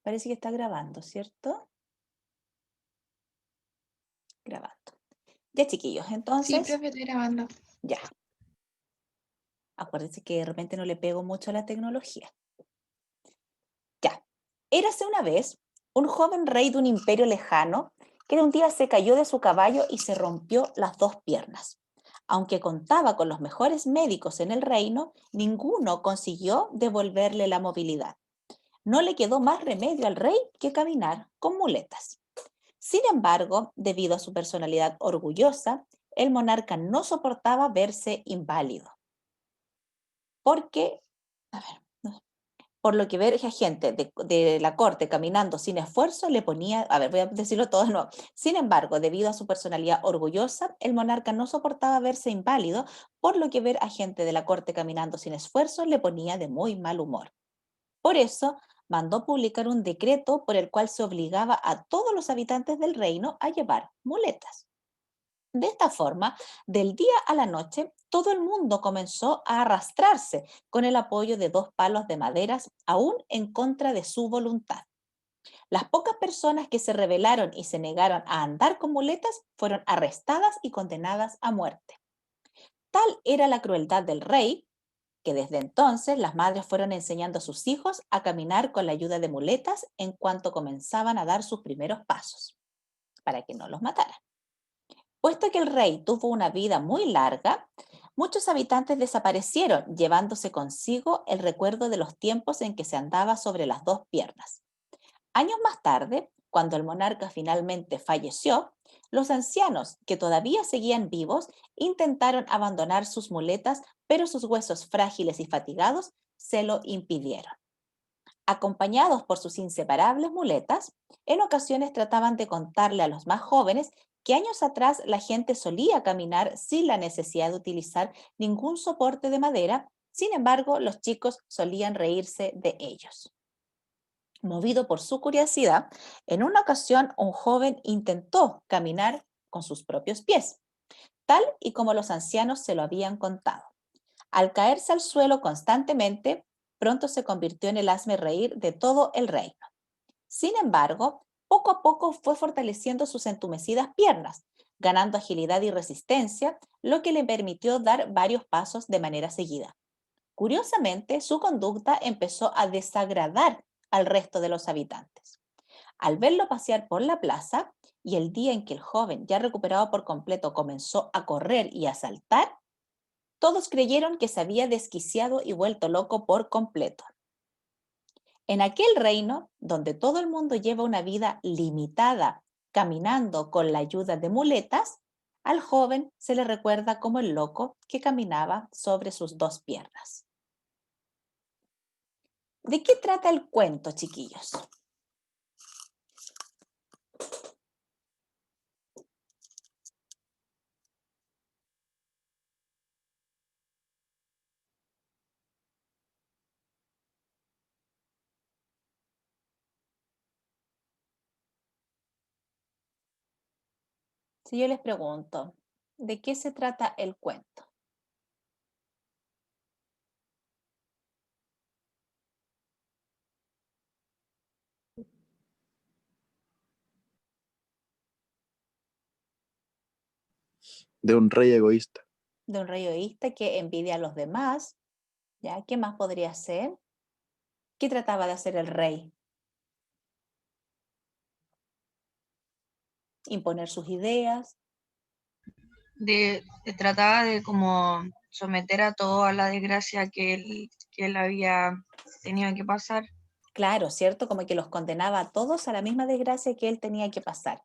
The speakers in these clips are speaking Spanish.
Parece que está grabando, ¿cierto? Grabando. Ya, chiquillos, Sí, entonces, profe, estoy grabando. ya. Acuérdense que de repente no le pego mucho a la tecnología. Ya. Érase una vez un joven rey de un imperio lejano que de un día se cayó de su caballo y se rompió las dos piernas. Aunque contaba con los mejores médicos en el reino, ninguno consiguió devolverle la movilidad. No le quedó más remedio al rey que caminar con muletas. Sin embargo, debido a su personalidad orgullosa, el monarca no soportaba verse inválido, porque, a ver, no, por lo que ver a gente de la corte caminando sin esfuerzo le ponía, a ver, voy a decirlo todo de nuevo. Sin embargo, debido a su personalidad orgullosa, el monarca no soportaba verse inválido, por lo que ver a gente de la corte caminando sin esfuerzo le ponía de muy mal humor. Por eso, mandó publicar un decreto por el cual se obligaba a todos los habitantes del reino a llevar muletas. De esta forma, del día a la noche, todo el mundo comenzó a arrastrarse con el apoyo de dos palos de maderas, aún en contra de su voluntad. Las pocas personas que se rebelaron y se negaron a andar con muletas fueron arrestadas y condenadas a muerte. Tal era la crueldad del rey que desde entonces las madres fueron enseñando a sus hijos a caminar con la ayuda de muletas en cuanto comenzaban a dar sus primeros pasos, para que no los mataran. Puesto que el rey tuvo una vida muy larga, muchos habitantes desaparecieron, llevándose consigo el recuerdo de los tiempos en que se andaba sobre las dos piernas. Años más tarde, cuando el monarca finalmente falleció, los ancianos, que todavía seguían vivos, intentaron abandonar sus muletas, pero sus huesos frágiles y fatigados se lo impidieron. Acompañados por sus inseparables muletas, en ocasiones trataban de contarle a los más jóvenes que años atrás la gente solía caminar sin la necesidad de utilizar ningún soporte de madera, sin embargo, los chicos solían reírse de ellos. Movido por su curiosidad, en una ocasión un joven intentó caminar con sus propios pies, tal y como los ancianos se lo habían contado. Al caerse al suelo constantemente, pronto se convirtió en el hazmerreír de todo el reino. Sin embargo, poco a poco fue fortaleciendo sus entumecidas piernas, ganando agilidad y resistencia, lo que le permitió dar varios pasos de manera seguida. Curiosamente, su conducta empezó a desagradar al resto de los habitantes. Al verlo pasear por la plaza y el día en que el joven, ya recuperado por completo, comenzó a correr y a saltar, todos creyeron que se había desquiciado y vuelto loco por completo. En aquel reino, donde todo el mundo lleva una vida limitada, caminando con la ayuda de muletas, al joven se le recuerda como el loco que caminaba sobre sus dos piernas. ¿De qué trata el cuento, chiquillos? Si yo les pregunto, ¿de qué se trata el cuento? De un rey egoísta. De un rey egoísta que envidia a los demás, ¿ya? ¿Qué más podría ser? ¿Qué trataba de hacer el rey? Imponer sus ideas. Trataba de como someter a todo a la desgracia que él había tenido que pasar. Claro, ¿cierto? Como que los condenaba a todos a la misma desgracia que él tenía que pasar.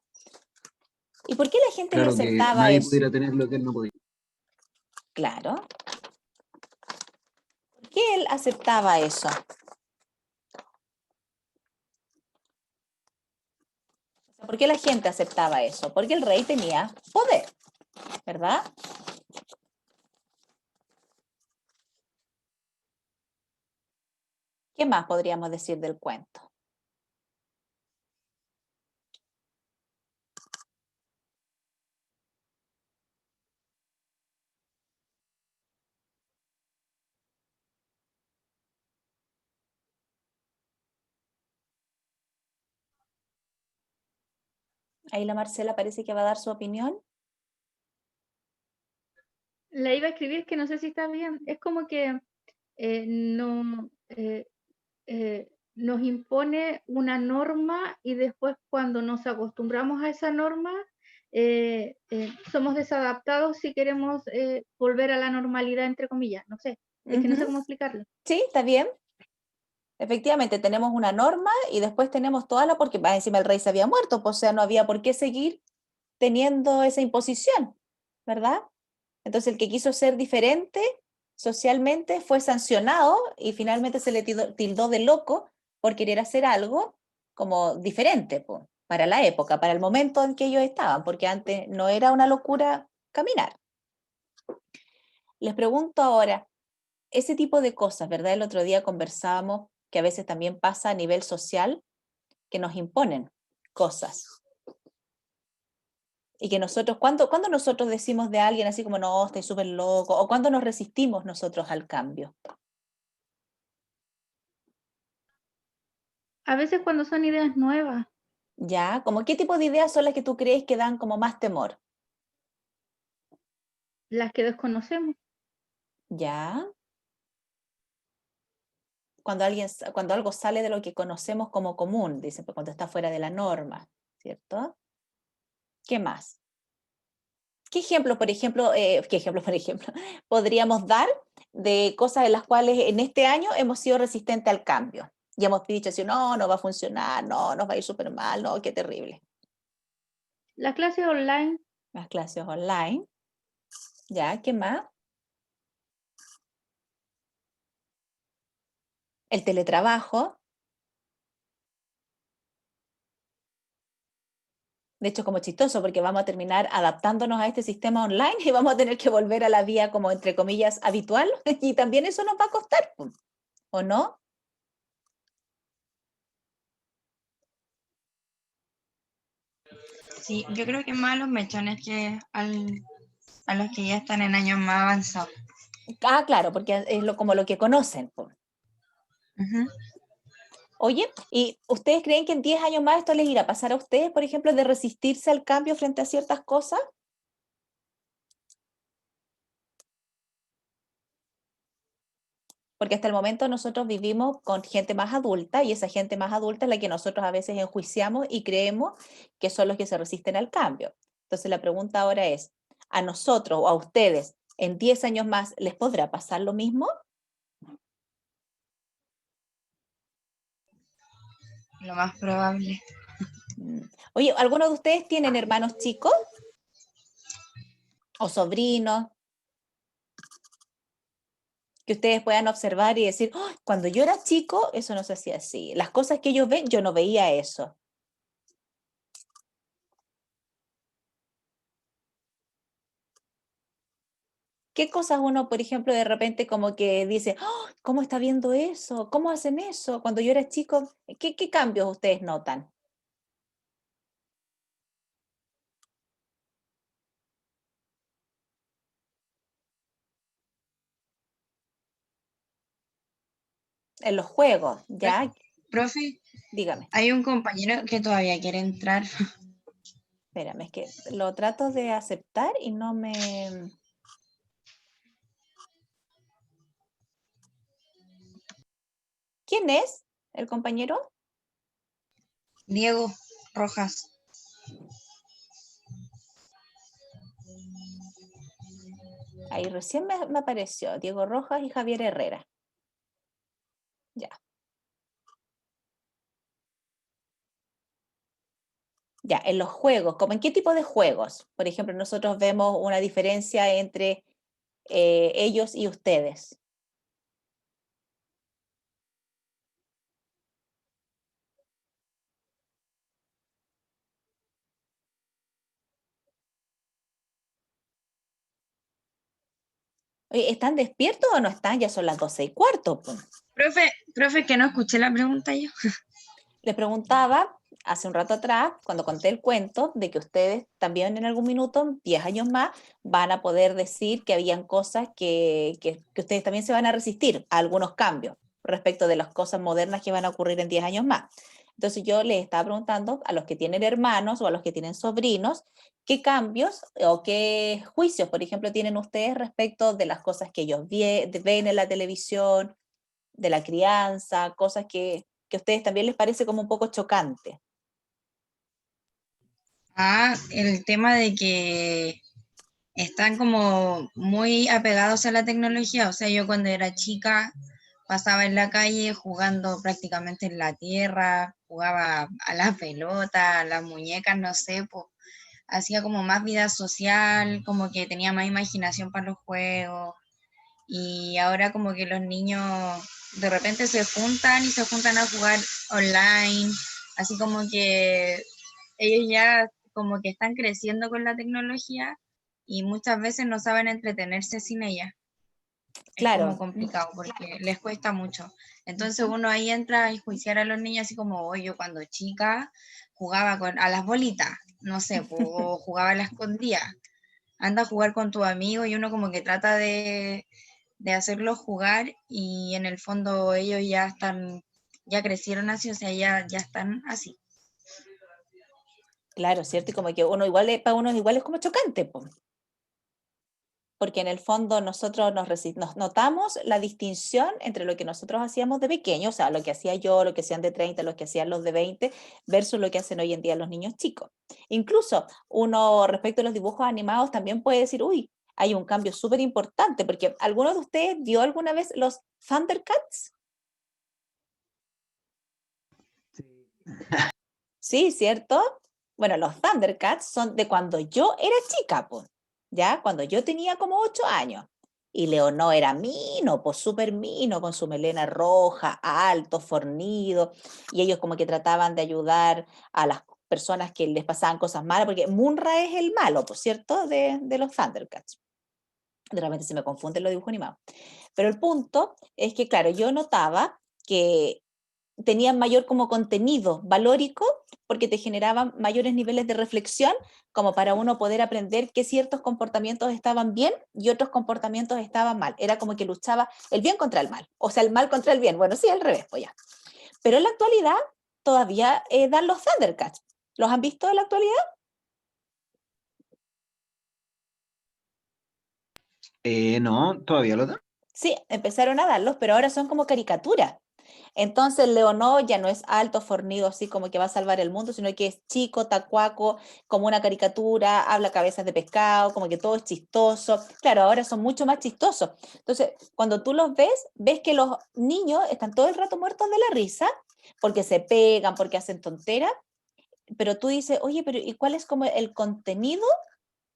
¿Y por qué la gente le Claro, que aceptaba nadie eso? pudiera tener lo que él no podía. Claro. ¿Por qué él aceptaba eso? O sea, ¿por qué la gente aceptaba eso? Porque el rey tenía poder, ¿verdad? ¿Qué más podríamos decir del cuento? Ahí la Marcela parece que va a dar su opinión. La iba a escribir, que no sé si está bien. Es como que no nos impone una norma y después cuando nos acostumbramos a esa norma, somos desadaptados si queremos volver a la normalidad, entre comillas. No sé, es que no sé Ujú. cómo explicarlo. Sí, está bien. Efectivamente, tenemos una norma y después tenemos toda la, porque más encima el rey se había muerto, pues, o sea, no había por qué seguir teniendo esa imposición, ¿verdad? Entonces el que quiso ser diferente socialmente fue sancionado y finalmente se le tildó de loco por querer hacer algo como diferente, po, para la época, para el momento en que ellos estaban, porque antes no era una locura caminar. Les pregunto ahora, ese tipo de cosas, ¿verdad? El otro día conversábamos que a veces también pasa a nivel social, que nos imponen cosas. Y que nosotros, ¿cuándo nosotros decimos de alguien así como, no, estoy súper loco? ¿O cuándo nos resistimos nosotros al cambio? A veces cuando son ideas nuevas, ¿Ya? ¿Como qué tipo de ideas son las que tú crees que dan como más temor? las que desconocemos, ¿Ya? Cuando algo sale de lo que conocemos como común, dicen, pues, cuando está fuera de la norma, ¿cierto? ¿Qué más? ¿Qué ejemplo, por ejemplo, podríamos dar de cosas en las cuales en este año hemos sido resistentes al cambio? Y hemos dicho así, no, no va a funcionar, no, nos va a ir súper mal, no, qué terrible. las clases online, Las clases online, ¿ya? ¿Qué más? El teletrabajo. De hecho, como chistoso, porque vamos a terminar adaptándonos a este sistema online y vamos a tener que volver a la vía como, entre comillas, habitual. Y también eso nos va a costar, po, ¿o no? Sí, yo creo que más a los mechones que a los que ya están en años más avanzados. Ah, claro, porque es como lo que conocen, po. Ujú. Oye, ¿y ustedes creen que en 10 años más esto les irá a pasar a ustedes, por ejemplo, de resistirse al cambio frente a ciertas cosas? Porque hasta el momento nosotros vivimos con gente más adulta y esa gente más adulta es la que nosotros a veces enjuiciamos y creemos que son los que se resisten al cambio. Entonces la pregunta ahora es, ¿a nosotros o a ustedes en 10 años más les podrá pasar lo mismo? Lo más probable. Mm. Oye, ¿algunos de ustedes tienen hermanos chicos o sobrinos que ustedes puedan observar y decir, "Ay, cuando yo era chico, eso no se hacía así. Las cosas que ellos ven, yo no veía eso"? ¿Qué cosas uno, por ejemplo, de repente como que dice, "Ah, ¿cómo está viendo eso? ¿Cómo hacen eso? Cuando yo era chico, ¿qué cambios ustedes notan?" En los juegos, ¿ya? Profe, Dígame, hay un compañero que todavía quiere entrar. espérame, es que lo trato de aceptar y no me... ¿Quién es el compañero? Diego Rojas. Ahí recién me apareció, Diego Rojas y Javier Herrera. Ya. Ya, en los juegos, ¿cómo en qué tipo de juegos? Por ejemplo, nosotros vemos una diferencia entre ellos y ustedes. Oye, ¿están despiertos o no están? Ya son las 12:15, po. Profe, que no escuché la pregunta yo. Les preguntaba hace un rato atrás, cuando conté el cuento, de que ustedes también en algún minuto, 10 años más, van a poder decir que habían cosas que ustedes también se van a resistir a algunos cambios respecto de las cosas modernas que van a ocurrir en 10 años más. Entonces yo les estaba preguntando a los que tienen hermanos o a los que tienen sobrinos, ¿qué cambios o qué juicios, por ejemplo, tienen ustedes respecto de las cosas que ellos ven en la televisión, de la crianza, cosas que a ustedes también les parece como un poco chocante? El tema de que están como muy apegados a la tecnología. O sea, yo cuando era chica pasaba en la calle jugando prácticamente en la tierra, jugaba a la pelota, a las muñecas, no sé, pues, hacía como más vida social, como que tenía más imaginación para los juegos. Y ahora como que los niños de repente se juntan y se juntan a jugar online, así como que ellos ya como que están creciendo con la tecnología y muchas veces no saben entretenerse sin ella. Es como Claro. complicado porque les cuesta mucho. Entonces uno ahí entra a enjuiciar a los niños así como, oye, yo cuando chica jugaba a las bolitas, no sé, o jugaba a la escondida. Anda a jugar con tu amigo y uno como que trata de hacerlos jugar y en el fondo ellos ya están, ya crecieron así, o sea, ya están así. Claro, ¿cierto? Y como que uno igual, para uno igual es como chocante, po, porque en el fondo nosotros nos notamos la distinción entre lo que nosotros hacíamos de pequeños, o sea, lo que hacía yo, lo que hacían de 30, lo que hacían los de 20, versus lo que hacen hoy en día los niños chicos. Incluso uno respecto a los dibujos animados también puede decir, uy, hay un cambio súper importante, porque ¿alguno de ustedes vio alguna vez los Thundercats? Sí, ¿cierto? Bueno, los Thundercats son de cuando yo era chica, pues, ¿ya? Cuando yo tenía como 8 años. Y Leonor era mino, pues súper mino, con su melena roja, alto, fornido. Y ellos como que trataban de ayudar a las personas que les pasaban cosas malas, porque Munra es el malo, por cierto, de los Thundercats. De repente se me confunden los dibujos animados. Pero el punto es que, claro, yo notaba que tenían mayor como contenido valórico porque te generaban mayores niveles de reflexión como para uno poder aprender que ciertos comportamientos estaban bien y otros comportamientos estaban mal. Era como que luchaba el bien contra el mal, o sea, el mal contra el bien. Bueno, sí, al revés, pues ya. Pero en la actualidad todavía dan los Thundercats. ¿Los han visto en la actualidad? No, todavía lo da. Sí, empezaron a darlos, pero ahora son como caricaturas. Entonces Leonor ya no es alto, fornido, así como que va a salvar el mundo, sino que es chico, tacuaco, como una caricatura, habla cabezas de pescado, como que todo es chistoso. Claro, ahora son mucho más chistosos. Entonces, cuando tú los ves, ves que los niños están todo el rato muertos de la risa, porque se pegan, porque hacen tonteras, pero tú dices, oye, pero ¿y cuál es como el contenido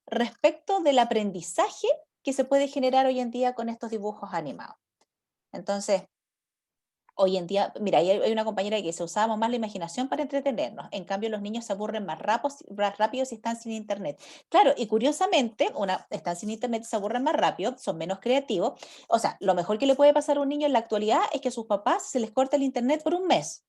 respecto del aprendizaje que se puede generar hoy en día con estos dibujos animados? Entonces, hoy en día, mira, hay una compañera que dice, usábamos más la imaginación para entretenernos, en cambio los niños se aburren más rápido si están sin internet. Claro, y curiosamente, están sin internet y se aburren más rápido, son menos creativos. O sea, lo mejor que le puede pasar a un niño en la actualidad es que a sus papás se les corta el internet por un mes.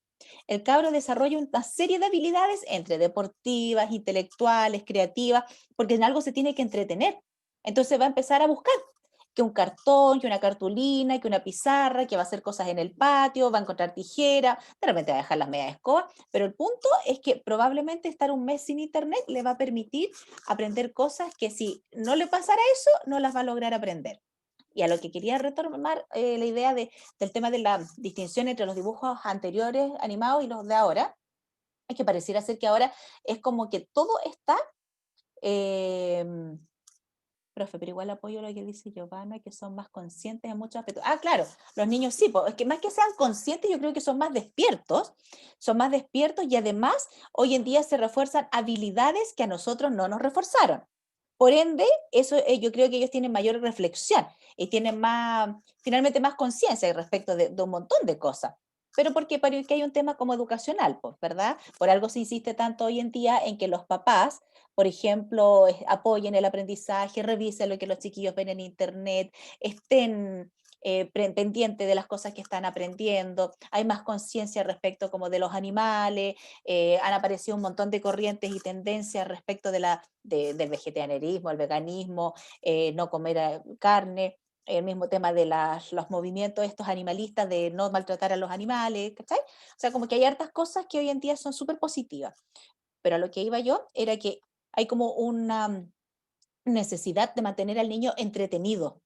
El cabro desarrolla una serie de habilidades entre deportivas, intelectuales, creativas, porque en algo se tiene que entretener. Entonces va a empezar a buscar que un cartón, que una cartulina, que una pizarra, que va a hacer cosas en el patio, va a encontrar tijera, de repente va a dejar las medias escobas, pero el punto es que probablemente estar un mes sin internet le va a permitir aprender cosas que si no le pasara eso, no las va a lograr aprender. Y a lo que quería retomar la idea del tema de la distinción entre los dibujos anteriores animados y los de ahora, es que pareciera ser que ahora es como que todo está eh, profe, pero igual apoyo lo que dice Giovanna, que son más conscientes en muchos aspectos. Ah, claro, los niños sí, es que más que sean conscientes, yo creo que son más despiertos y además hoy en día se refuerzan habilidades que a nosotros no nos reforzaron. Por ende, eso yo creo que ellos tienen mayor reflexión y tienen finalmente más conciencia respecto de un montón de cosas. Pero porque hay un tema como educacional, pues, ¿verdad? Por algo se insiste tanto hoy en día en que los papás, por ejemplo, apoyen el aprendizaje, revisen lo que los chiquillos ven en internet, estén pendientes de las cosas que están aprendiendo, hay más conciencia respecto como de los animales, han aparecido un montón de corrientes y tendencias respecto del vegetarianismo, el veganismo, no comer carne. el mismo tema de los movimientos estos animalistas de no maltratar a los animales, ¿cachai? O sea, como que hay hartas cosas que hoy en día son súper positivas. Pero a lo que iba yo era que hay como una necesidad de mantener al niño entretenido.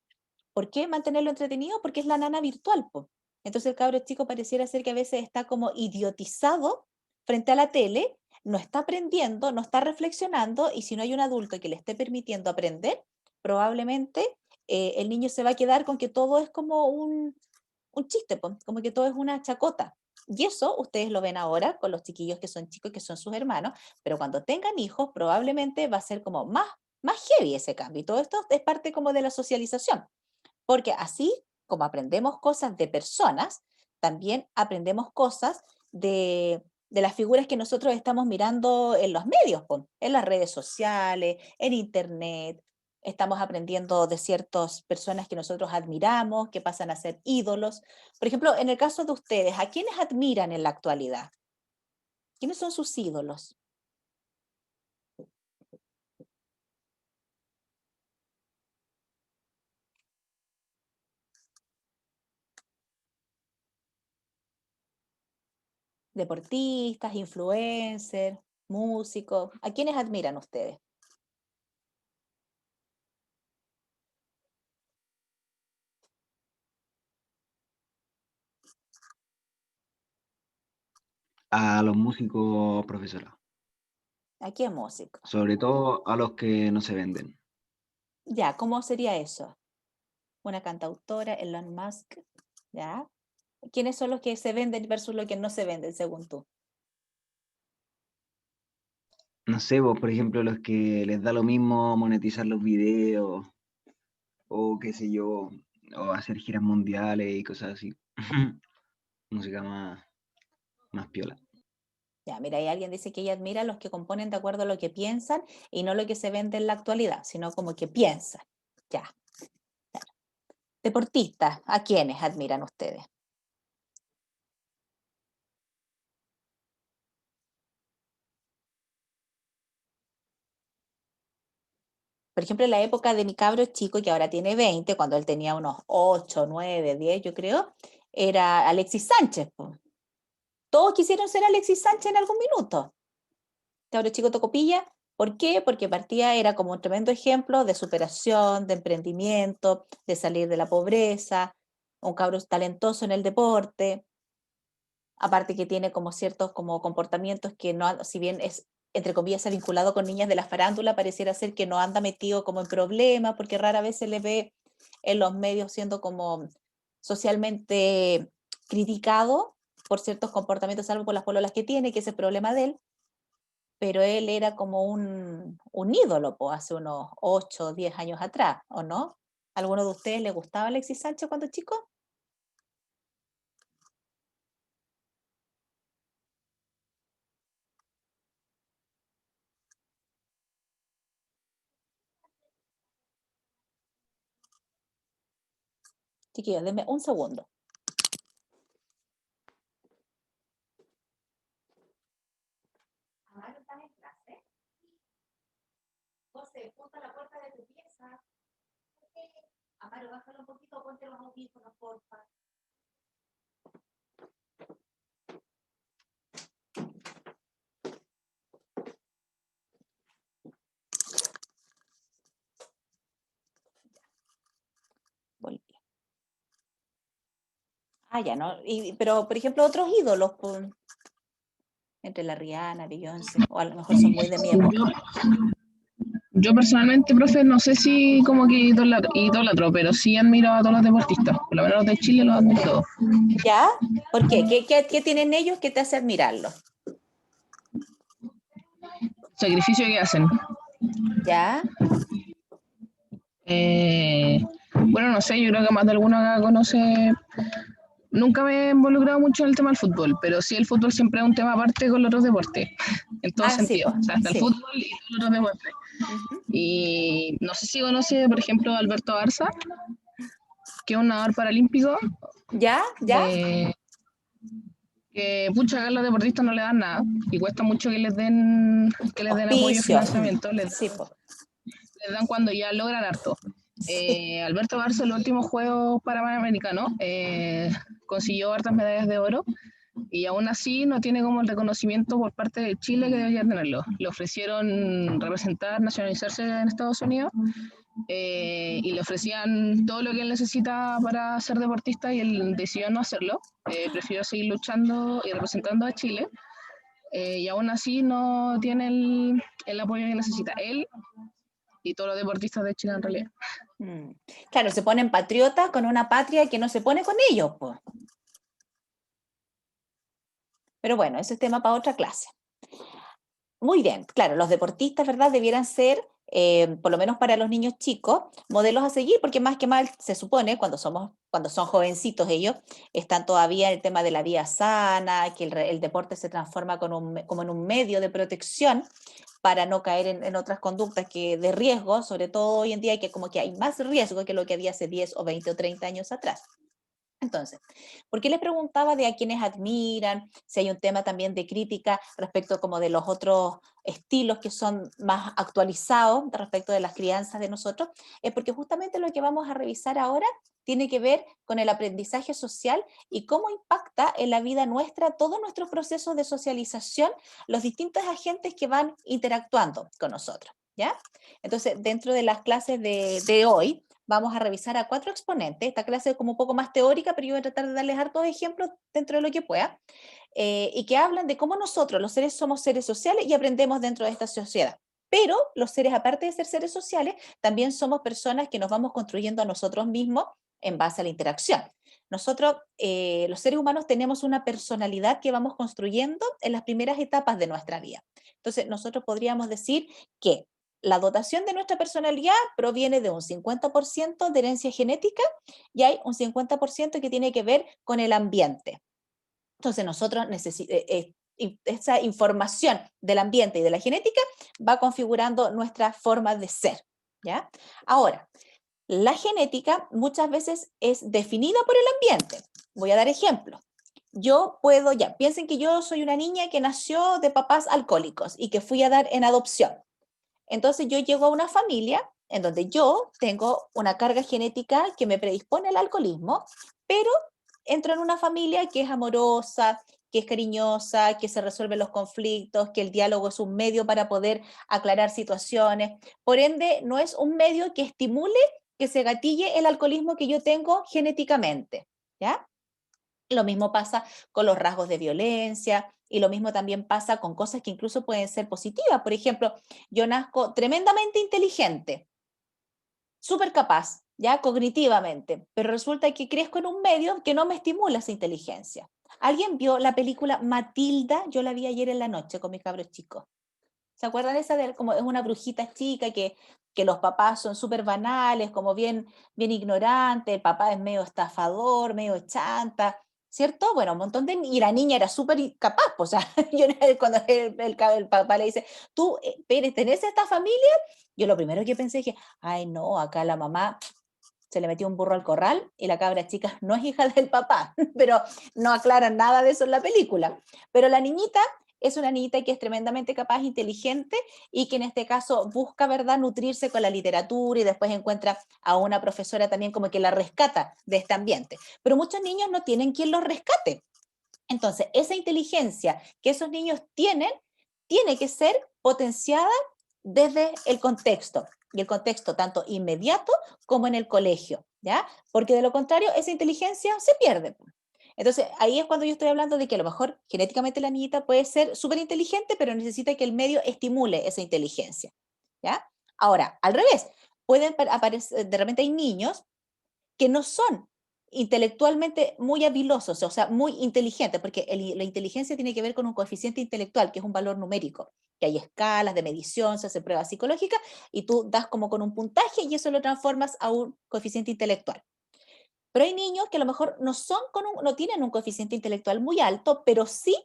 ¿Por qué mantenerlo entretenido? Porque es la nana virtual, po. Entonces el cabro chico pareciera ser que a veces está como idiotizado frente a la tele, no está aprendiendo, no está reflexionando, y si no hay un adulto que le esté permitiendo aprender, probablemente el niño se va a quedar con que todo es como un chiste, po, como que todo es una chacota. Y eso ustedes lo ven ahora con los chiquillos que son chicos, que son sus hermanos, pero cuando tengan hijos probablemente va a ser como más heavy ese cambio. Y todo esto es parte como de la socialización. Porque así como aprendemos cosas de personas, también aprendemos cosas de las figuras que nosotros estamos mirando en los medios, po, en las redes sociales, en internet. Estamos aprendiendo de ciertas personas que nosotros admiramos, que pasan a ser ídolos. Por ejemplo, en el caso de ustedes, ¿a quiénes admiran en la actualidad? ¿Quiénes son sus ídolos? Deportistas, influencers, músicos. ¿A quiénes admiran ustedes? A los músicos profesionales, ¿A qué músicos? sobre todo a los que no se venden. Ya, ¿cómo sería eso? Una cantautora, Elon Musk, ¿ya? ¿Quiénes son los que se venden versus los que no se venden, según tú? No sé, vos, por ejemplo, los que les da lo mismo monetizar los videos, o qué sé yo, o hacer giras mundiales y cosas así. Música más piola. Ya, mira, ahí alguien dice que ella admira a los que componen de acuerdo a lo que piensan y no lo que se vende en la actualidad, sino como que piensan. Ya. Claro. Deportistas, ¿a quiénes admiran ustedes? Por ejemplo, en la época de mi cabro chico, que ahora tiene 20, cuando él tenía unos 8, 9, 10, yo creo, era Alexis Sánchez, po. Todos quisieron ser Alexis Sánchez en algún minuto. Cabro chico Tocopilla, ¿por qué? Porque partía, era como un tremendo ejemplo de superación, de emprendimiento, de salir de la pobreza, un cabro talentoso en el deporte, aparte que tiene como ciertos como comportamientos que no, si bien es, entre comillas, se ha vinculado con niñas de la farándula, pareciera ser que no anda metido como en problemas, porque rara vez se le ve en los medios siendo como socialmente criticado por ciertos comportamientos, salvo por las pololas que tiene, que es el problema de él, pero él era como un ídolo, pues, hace unos 8 o 10 años atrás, ¿o no? ¿Alguno de ustedes le gustaba Alexis Sánchez cuando chico? Chiquillos, denme un segundo. Amaro, ¿estás en clase? José, junta la puerta de tu pieza. Amaro, bájalo un poquito, ponte los audífonos, porfa. Volví. Ah, ya, ¿no? Pero, por ejemplo, otros ídolos, pues, entre la Rihanna, Beyoncé, o a lo mejor son muy de mi época. Yo personalmente, profe, no sé si como que idolatro, pero sí admiro a todos los deportistas. Por lo menos los de Chile los admiro todos. ¿Ya? ¿Por qué? ¿Qué tienen ellos que te hace admirarlos? Sacrificio que hacen. ¿Ya? Bueno, no sé, yo creo que más de alguno acá conoce. Nunca me he involucrado mucho en el tema del fútbol, pero sí el fútbol siempre es un tema aparte con los otros deportes, en todo Ah, sí, sentido. pues, O sea, hasta el sí. fútbol y todos los otros deportes. Ujú. Y no sé si conoce, por ejemplo, a Alberto Barza, que es un nadador paralímpico, ¿Ya? ¿Ya? que pucha, acá a los deportistas no le dan nada y cuesta mucho que les den apoyo y Auspicio. financiamiento, Sí, pues. les dan cuando ya logran harto. Alberto Barça, en los últimos Juegos Panamericanos, consiguió hartas medallas de oro y aún así no tiene como el reconocimiento por parte de Chile que debería tenerlo. Le ofrecieron representar, nacionalizarse en Estados Unidos y le ofrecían todo lo que él necesita para ser deportista y él decidió no hacerlo. Prefirió seguir luchando y representando a Chile. Y aún así no tiene el apoyo que necesita él y todos los deportistas de Chile en realidad. Claro, se ponen patriotas con una patria que no se pone con ellos, pues. Pero bueno, ese es tema para otra clase. Muy bien, claro, los deportistas, ¿verdad? Debieran ser, por lo menos para los niños chicos, modelos a seguir, porque más que mal se supone, cuando son jovencitos ellos, están todavía en el tema de la vida sana, que el deporte se transforma como en un medio de protección para no caer en otras conductas de riesgo, sobre todo hoy en día, que como que hay más riesgo que lo que había hace 10 o 20 o 30 años atrás. Entonces, ¿por qué les preguntaba de a quienes admiran? Si hay un tema también de crítica respecto como de los otros estilos que son más actualizados respecto de las crianzas de nosotros, es porque justamente lo que vamos a revisar ahora tiene que ver con el aprendizaje social y cómo impacta en la vida nuestra todos nuestros procesos de socialización, los distintos agentes que van interactuando con nosotros, ¿ya? Entonces, dentro de las clases de hoy, vamos a revisar a 4 exponentes. Esta clase es como un poco más teórica, pero yo voy a tratar de darles hartos ejemplos dentro de lo que pueda, y que hablan de cómo nosotros, los seres, somos seres sociales y aprendemos dentro de esta sociedad. Pero los seres, aparte de ser seres sociales, también somos personas que nos vamos construyendo a nosotros mismos en base a la interacción. Nosotros, los seres humanos, tenemos una personalidad que vamos construyendo en las primeras etapas de nuestra vida. Entonces, nosotros podríamos decir que la dotación de nuestra personalidad proviene de un 50% de herencia genética y hay un 50% que tiene que ver con el ambiente. Entonces nosotros esa información del ambiente y de la genética va configurando nuestra forma de ser, ¿ya? Ahora, la genética muchas veces es definida por el ambiente. Voy a dar ejemplos. Piensen que yo soy una niña que nació de papás alcohólicos y que fui a dar en adopción. Entonces yo llego a una familia en donde yo tengo una carga genética que me predispone al alcoholismo, pero entro en una familia que es amorosa, que es cariñosa, que se resuelven los conflictos, que el diálogo es un medio para poder aclarar situaciones. Por ende, no es un medio que estimule, que se gatille el alcoholismo que yo tengo genéticamente, ¿ya? Lo mismo pasa con los rasgos de violencia y lo mismo también pasa con cosas que incluso pueden ser positivas. Por ejemplo, yo nazco tremendamente inteligente, súper capaz, ya cognitivamente, pero resulta que crezco en un medio que no me estimula esa inteligencia. ¿Alguien vio la película Matilda? Yo la vi ayer en la noche con mis cabros chicos. ¿Se acuerdan esa de como es una brujita chica que los papás son súper banales, como bien ignorantes, el papá es medio estafador, medio chanta, ¿cierto? Bueno, un montón y la niña era súper capaz, pues, o sea, cuando el papá le dice, tú, ¿tenés esta familia? Yo lo primero que pensé es que, ay no, acá la mamá se le metió un burro al corral y la cabra chica no es hija del papá, pero no aclaran nada de eso en la película. Pero la niñita es una niñita que es tremendamente capaz, inteligente y que en este caso busca, ¿verdad?, nutrirse con la literatura y después encuentra a una profesora también como que la rescata de este ambiente. Pero muchos niños no tienen quien los rescate. Entonces, esa inteligencia que esos niños tienen tiene que ser potenciada desde el contexto, y el contexto tanto inmediato como en el colegio, ¿ya? Porque de lo contrario, esa inteligencia se pierde. Entonces, ahí es cuando yo estoy hablando de que a lo mejor genéticamente la niñita puede ser súper inteligente, pero necesita que el medio estimule esa inteligencia, ¿ya? Ahora, al revés, pueden aparecer, de repente hay niños que no son intelectualmente muy habilosos, o sea, muy inteligentes, porque la inteligencia tiene que ver con un coeficiente intelectual, que es un valor numérico, que hay escalas de medición, se hacen pruebas psicológicas, y tú das como con un puntaje y eso lo transformas a un coeficiente intelectual. Pero hay niños que a lo mejor no tienen un coeficiente intelectual muy alto, pero sí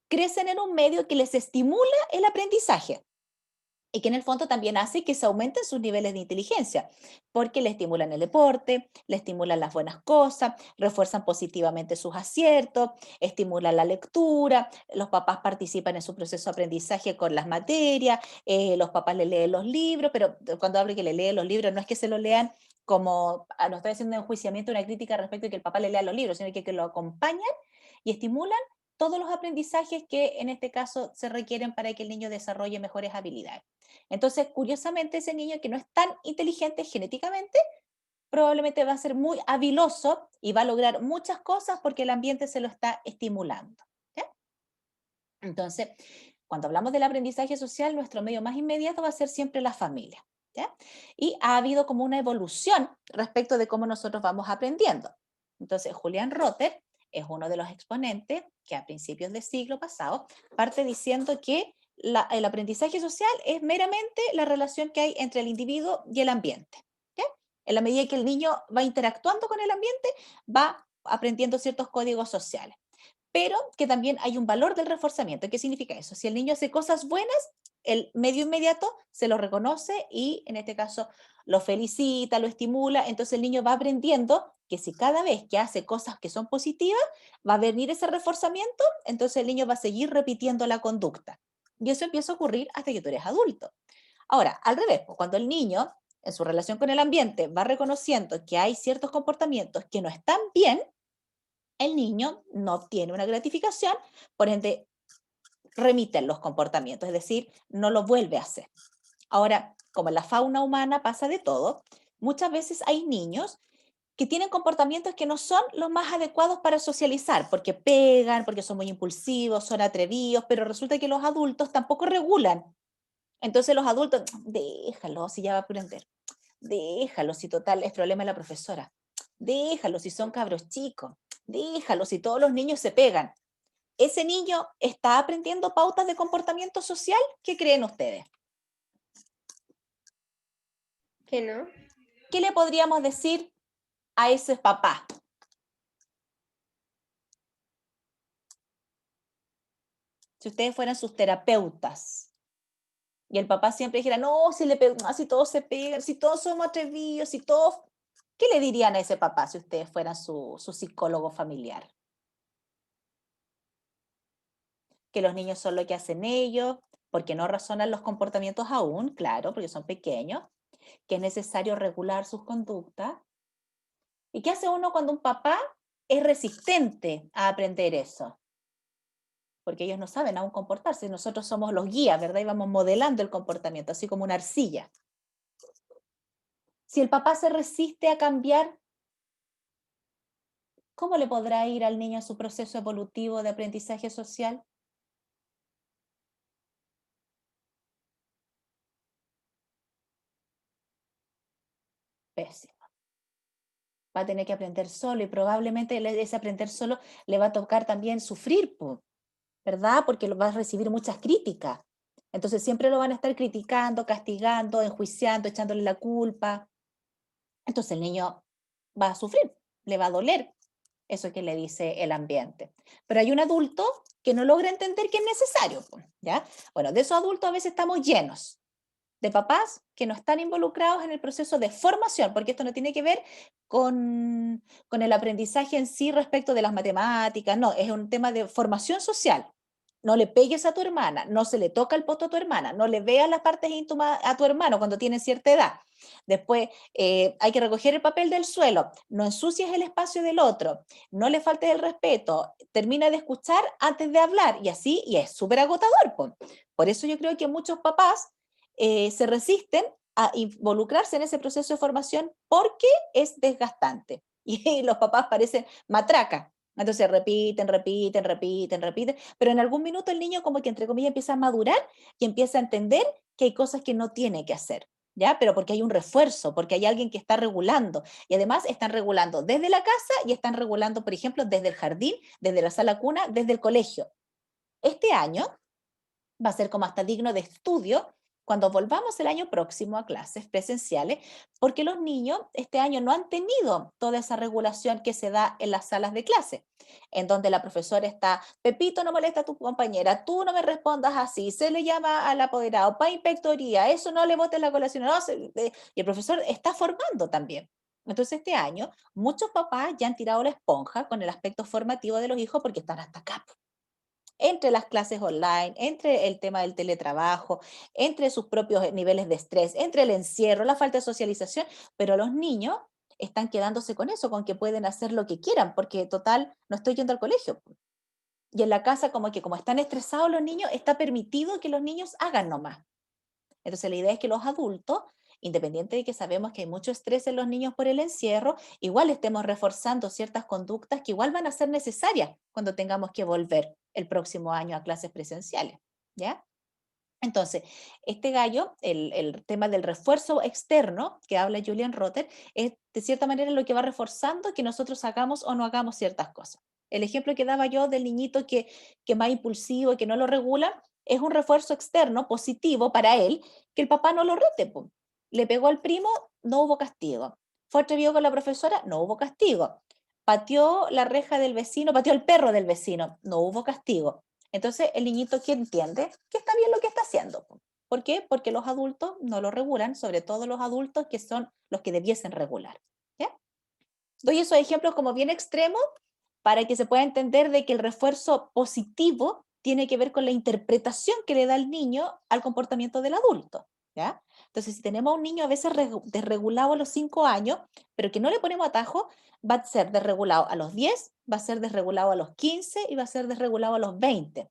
crecen en un medio que les estimula el aprendizaje. y que en el fondo también hace que se aumenten sus niveles de inteligencia, porque le estimulan el deporte, le estimulan las buenas cosas, refuerzan positivamente sus aciertos, estimulan la lectura, los papás participan en su proceso de aprendizaje con las materias, los papás le leen los libros, pero cuando hablo que le leen los libros no es que se lo lean como, no estoy haciendo un enjuiciamiento, una crítica respecto de que el papá le lea los libros, sino que lo acompañan y estimulan todos los aprendizajes que en este caso se requieren para que el niño desarrolle mejores habilidades. Entonces, curiosamente, ese niño que no es tan inteligente genéticamente, probablemente va a ser muy habiloso y va a lograr muchas cosas porque el ambiente se lo está estimulando. ¿Ya? Entonces, cuando hablamos del aprendizaje social, nuestro medio más inmediato va a ser siempre la familia. ¿Ya? Y ha habido como una evolución respecto de cómo nosotros vamos aprendiendo. Entonces, Julian Rotter es uno de los exponentes que a principios del siglo pasado parte diciendo que el aprendizaje social es meramente la relación que hay entre el individuo y el ambiente. ¿Ya? En la medida que el niño va interactuando con el ambiente, va aprendiendo ciertos códigos sociales. Pero que también hay un valor del reforzamiento. ¿Qué significa eso? Si el niño hace cosas buenas, el medio inmediato se lo reconoce y en este caso lo felicita, lo estimula, entonces el niño va aprendiendo que si cada vez que hace cosas que son positivas, va a venir ese reforzamiento, entonces el niño va a seguir repitiendo la conducta. Y eso empieza a ocurrir hasta que tú eres adulto. Ahora, al revés, cuando el niño en su relación con el ambiente va reconociendo que hay ciertos comportamientos que no están bien, el niño no obtiene una gratificación, por ende remite los comportamientos, es decir, no lo vuelve a hacer. Ahora, como en la fauna humana pasa de todo, muchas veces hay niños que tienen comportamientos que no son los más adecuados para socializar, porque pegan, porque son muy impulsivos, son atrevidos, pero resulta que los adultos tampoco regulan. Entonces los adultos, déjalo, si ya va a aprender, déjalo, si total es problema de la profesora, déjalo, si son cabros chicos, déjalo, si todos los niños se pegan. ¿Ese niño está aprendiendo pautas de comportamiento social? ¿Qué creen ustedes? ¿Que no? ¿Qué le podríamos decir a ese papá? Si ustedes fueran sus terapeutas y el papá siempre dijera, no, si, si todos se pegan, si todos somos atrevidos, si todos... ¿Qué le dirían a ese papá si ustedes fueran su psicólogo familiar? Que los niños son lo que hacen ellos, porque no razonan los comportamientos aún, claro, porque son pequeños, que es necesario regular sus conductas. ¿Y qué hace uno cuando un papá es resistente a aprender eso? Porque ellos no saben aún comportarse, nosotros somos los guías, ¿verdad? Y vamos modelando el comportamiento, así como una arcilla. Si el papá se resiste a cambiar, ¿cómo le podrá ir al niño en su proceso evolutivo de aprendizaje social? Pésimo. Va a tener que aprender solo y probablemente ese aprender solo le va a tocar también sufrir, ¿verdad? Porque va a recibir muchas críticas. Entonces siempre lo van a estar criticando, castigando, enjuiciando, echándole la culpa. Entonces el niño va a sufrir, le va a doler eso que le dice el ambiente. Pero hay un adulto que no logra entender que es necesario, ¿ya? Bueno, de esos adultos a veces estamos llenos de papás que no están involucrados en el proceso de formación, porque esto no tiene que ver con el aprendizaje en sí respecto de las matemáticas, no, es un tema de formación social. No le pegues a tu hermana, no se le toca el poto a tu hermana, no le veas las partes íntimas a tu hermano cuando tiene cierta edad. Después hay que recoger el papel del suelo, no ensucies el espacio del otro, no le faltes el respeto, termina de escuchar antes de hablar y así, y es súper agotador. Por eso yo creo que muchos papás se resisten a involucrarse en ese proceso de formación porque es desgastante. Y los papás parecen matraca. Entonces repiten, repiten, repiten, repiten, pero en algún minuto el niño como que entre comillas empieza a madurar y empieza a entender que hay cosas que no tiene que hacer, ¿ya? Pero porque hay un refuerzo, porque hay alguien que está regulando. Y además están regulando desde la casa y están regulando, por ejemplo, desde el jardín, desde la sala cuna, desde el colegio. Este año va a ser como hasta digno de estudio cuando volvamos el año próximo a clases presenciales, porque los niños este año no han tenido toda esa regulación que se da en las salas de clase, en donde la profesora está, Pepito, no molesta a tu compañera, tú no me respondas así, se le llama al apoderado, para inspectoría, eso no le botes la colación, no, y el profesor está formando también. Entonces este año muchos papás ya han tirado la esponja con el aspecto formativo de los hijos porque están hasta acá, entre las clases online, entre el tema del teletrabajo, entre sus propios niveles de estrés, entre el encierro, la falta de socialización, pero los niños están quedándose con eso, con que pueden hacer lo que quieran, porque total, no estoy yendo al colegio. Y en la casa, como que como están estresados los niños, está permitido que los niños hagan nomás. Entonces la idea es que los adultos, independiente de que sabemos que hay mucho estrés en los niños por el encierro, igual estemos reforzando ciertas conductas que igual van a ser necesarias cuando tengamos que volver el próximo año a clases presenciales, ¿ya? Entonces, este gallo, el tema del refuerzo externo que habla Julian Rotter, es de cierta manera lo que va reforzando que nosotros hagamos o no hagamos ciertas cosas. El ejemplo que daba yo del niñito que es más impulsivo y que no lo regula, es un refuerzo externo positivo para él, que el papá no lo rete. Po. Le pegó al primo, no hubo castigo. Fue atrevido con la profesora, no hubo castigo. Pateó la reja del vecino, pateó el perro del vecino, no hubo castigo. Entonces, el niñito que entiende que está bien lo que está haciendo. ¿Por qué? Porque los adultos no lo regulan, sobre todo los adultos que son los que debiesen regular. ¿Ya? Doy esos ejemplos como bien extremos para que se pueda entender de que el refuerzo positivo tiene que ver con la interpretación que le da el niño al comportamiento del adulto. ¿Ya? Entonces, si tenemos a un niño a veces desregulado a los 5 años, pero que no le ponemos atajo, va a ser desregulado a los 10, va a ser desregulado a los 15 y va a ser desregulado a los 20.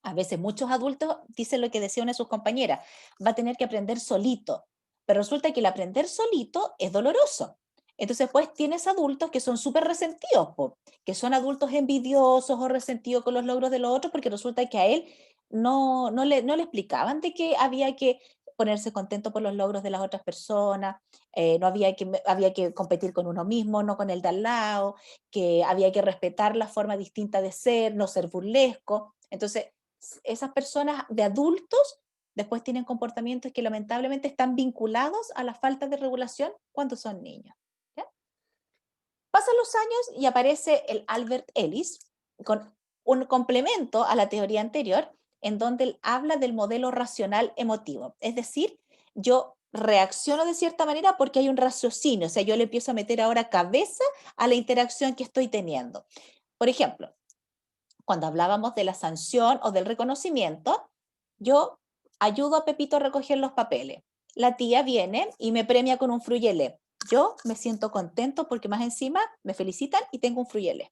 A veces muchos adultos dicen lo que decía una de sus compañeras, va a tener que aprender solito, pero resulta que el aprender solito es doloroso. Entonces, pues tienes adultos que son súper resentidos, que son adultos envidiosos o resentidos con los logros de los otros, porque resulta que a él no le explicaban de que había que ponerse contento por los logros de las otras personas, no había que competir con uno mismo, no con el de al lado, que había que respetar la forma distinta de ser, no ser burlesco. Entonces, esas personas de adultos después tienen comportamientos que lamentablemente están vinculados a la falta de regulación cuando son niños. ¿Ya? Pasan los años y aparece el Albert Ellis con un complemento a la teoría anterior en donde él habla del modelo racional emotivo. Es decir, yo reacciono de cierta manera porque hay un raciocinio, o sea, yo le empiezo a meter ahora cabeza a la interacción que estoy teniendo. Por ejemplo, cuando hablábamos de la sanción o del reconocimiento, yo ayudo a Pepito a recoger los papeles. La tía viene y me premia con un fruyelé. Yo me siento contento porque más encima me felicitan y tengo un fruyelé.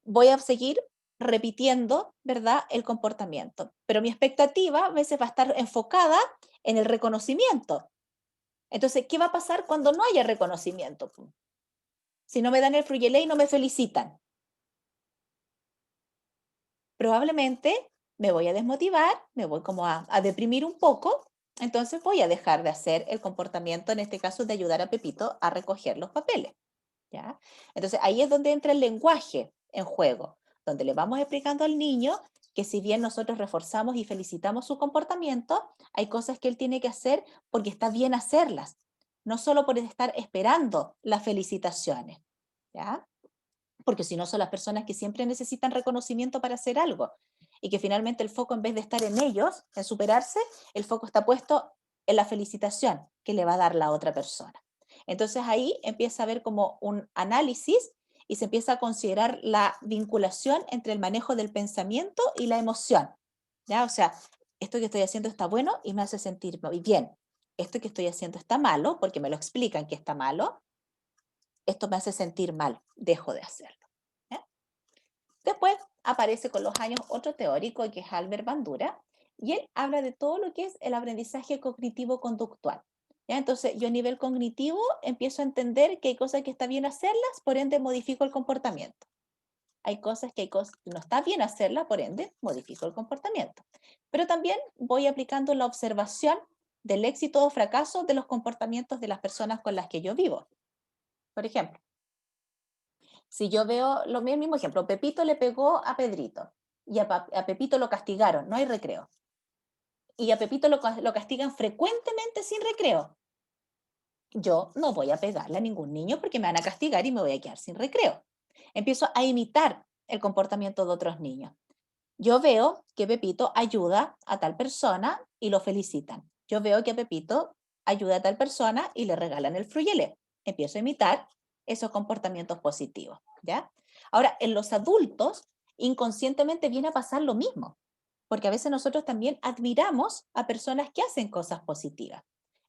Voy a seguir repitiendo, ¿verdad?, el comportamiento. Pero mi expectativa a veces va a estar enfocada en el reconocimiento. Entonces, ¿qué va a pasar cuando no haya reconocimiento? Si no me dan el fruyelé y no me felicitan, probablemente me voy a desmotivar, me voy como a deprimir un poco, entonces voy a dejar de hacer el comportamiento, en este caso de ayudar a Pepito a recoger los papeles. ¿Ya? Entonces ahí es donde entra el lenguaje en juego, donde le vamos explicando al niño que si bien nosotros reforzamos y felicitamos su comportamiento, hay cosas que él tiene que hacer porque está bien hacerlas, no solo por estar esperando las felicitaciones. ¿Ya? Porque si no son las personas que siempre necesitan reconocimiento para hacer algo y que finalmente el foco en vez de estar en ellos, en superarse, el foco está puesto en la felicitación que le va a dar la otra persona. Entonces ahí empieza a haber como un análisis y se empieza a considerar la vinculación entre el manejo del pensamiento y la emoción. ¿Ya? O sea, esto que estoy haciendo está bueno y me hace sentir bien. Esto que estoy haciendo está malo porque me lo explican que está malo. Esto me hace sentir mal, dejo de hacerlo. ¿Ya? Después aparece con los años otro teórico que es Albert Bandura, y él habla de todo lo que es el aprendizaje cognitivo-conductual. ¿Ya? Entonces, yo a nivel cognitivo empiezo a entender que hay cosas que está bien hacerlas, por ende modifico el comportamiento. Hay cosas que no está bien hacerlas, por ende modifico el comportamiento. Pero también voy aplicando la observación del éxito o fracaso de los comportamientos de las personas con las que yo vivo. Por ejemplo, si yo veo el mismo ejemplo, Pepito le pegó a Pedrito y a Pepito lo castigaron, no hay recreo. y a Pepito lo castigan frecuentemente sin recreo. Yo no voy a pegarle a ningún niño porque me van a castigar y me voy a quedar sin recreo. Empiezo a imitar el comportamiento de otros niños. Yo veo que Pepito ayuda a tal persona y lo felicitan. Yo veo que Pepito ayuda a tal persona y le regalan el fruyelé. Empiezo a imitar esos comportamientos positivos, ¿ya? Ahora, en los adultos, inconscientemente viene a pasar lo mismo, porque a veces nosotros también admiramos a personas que hacen cosas positivas.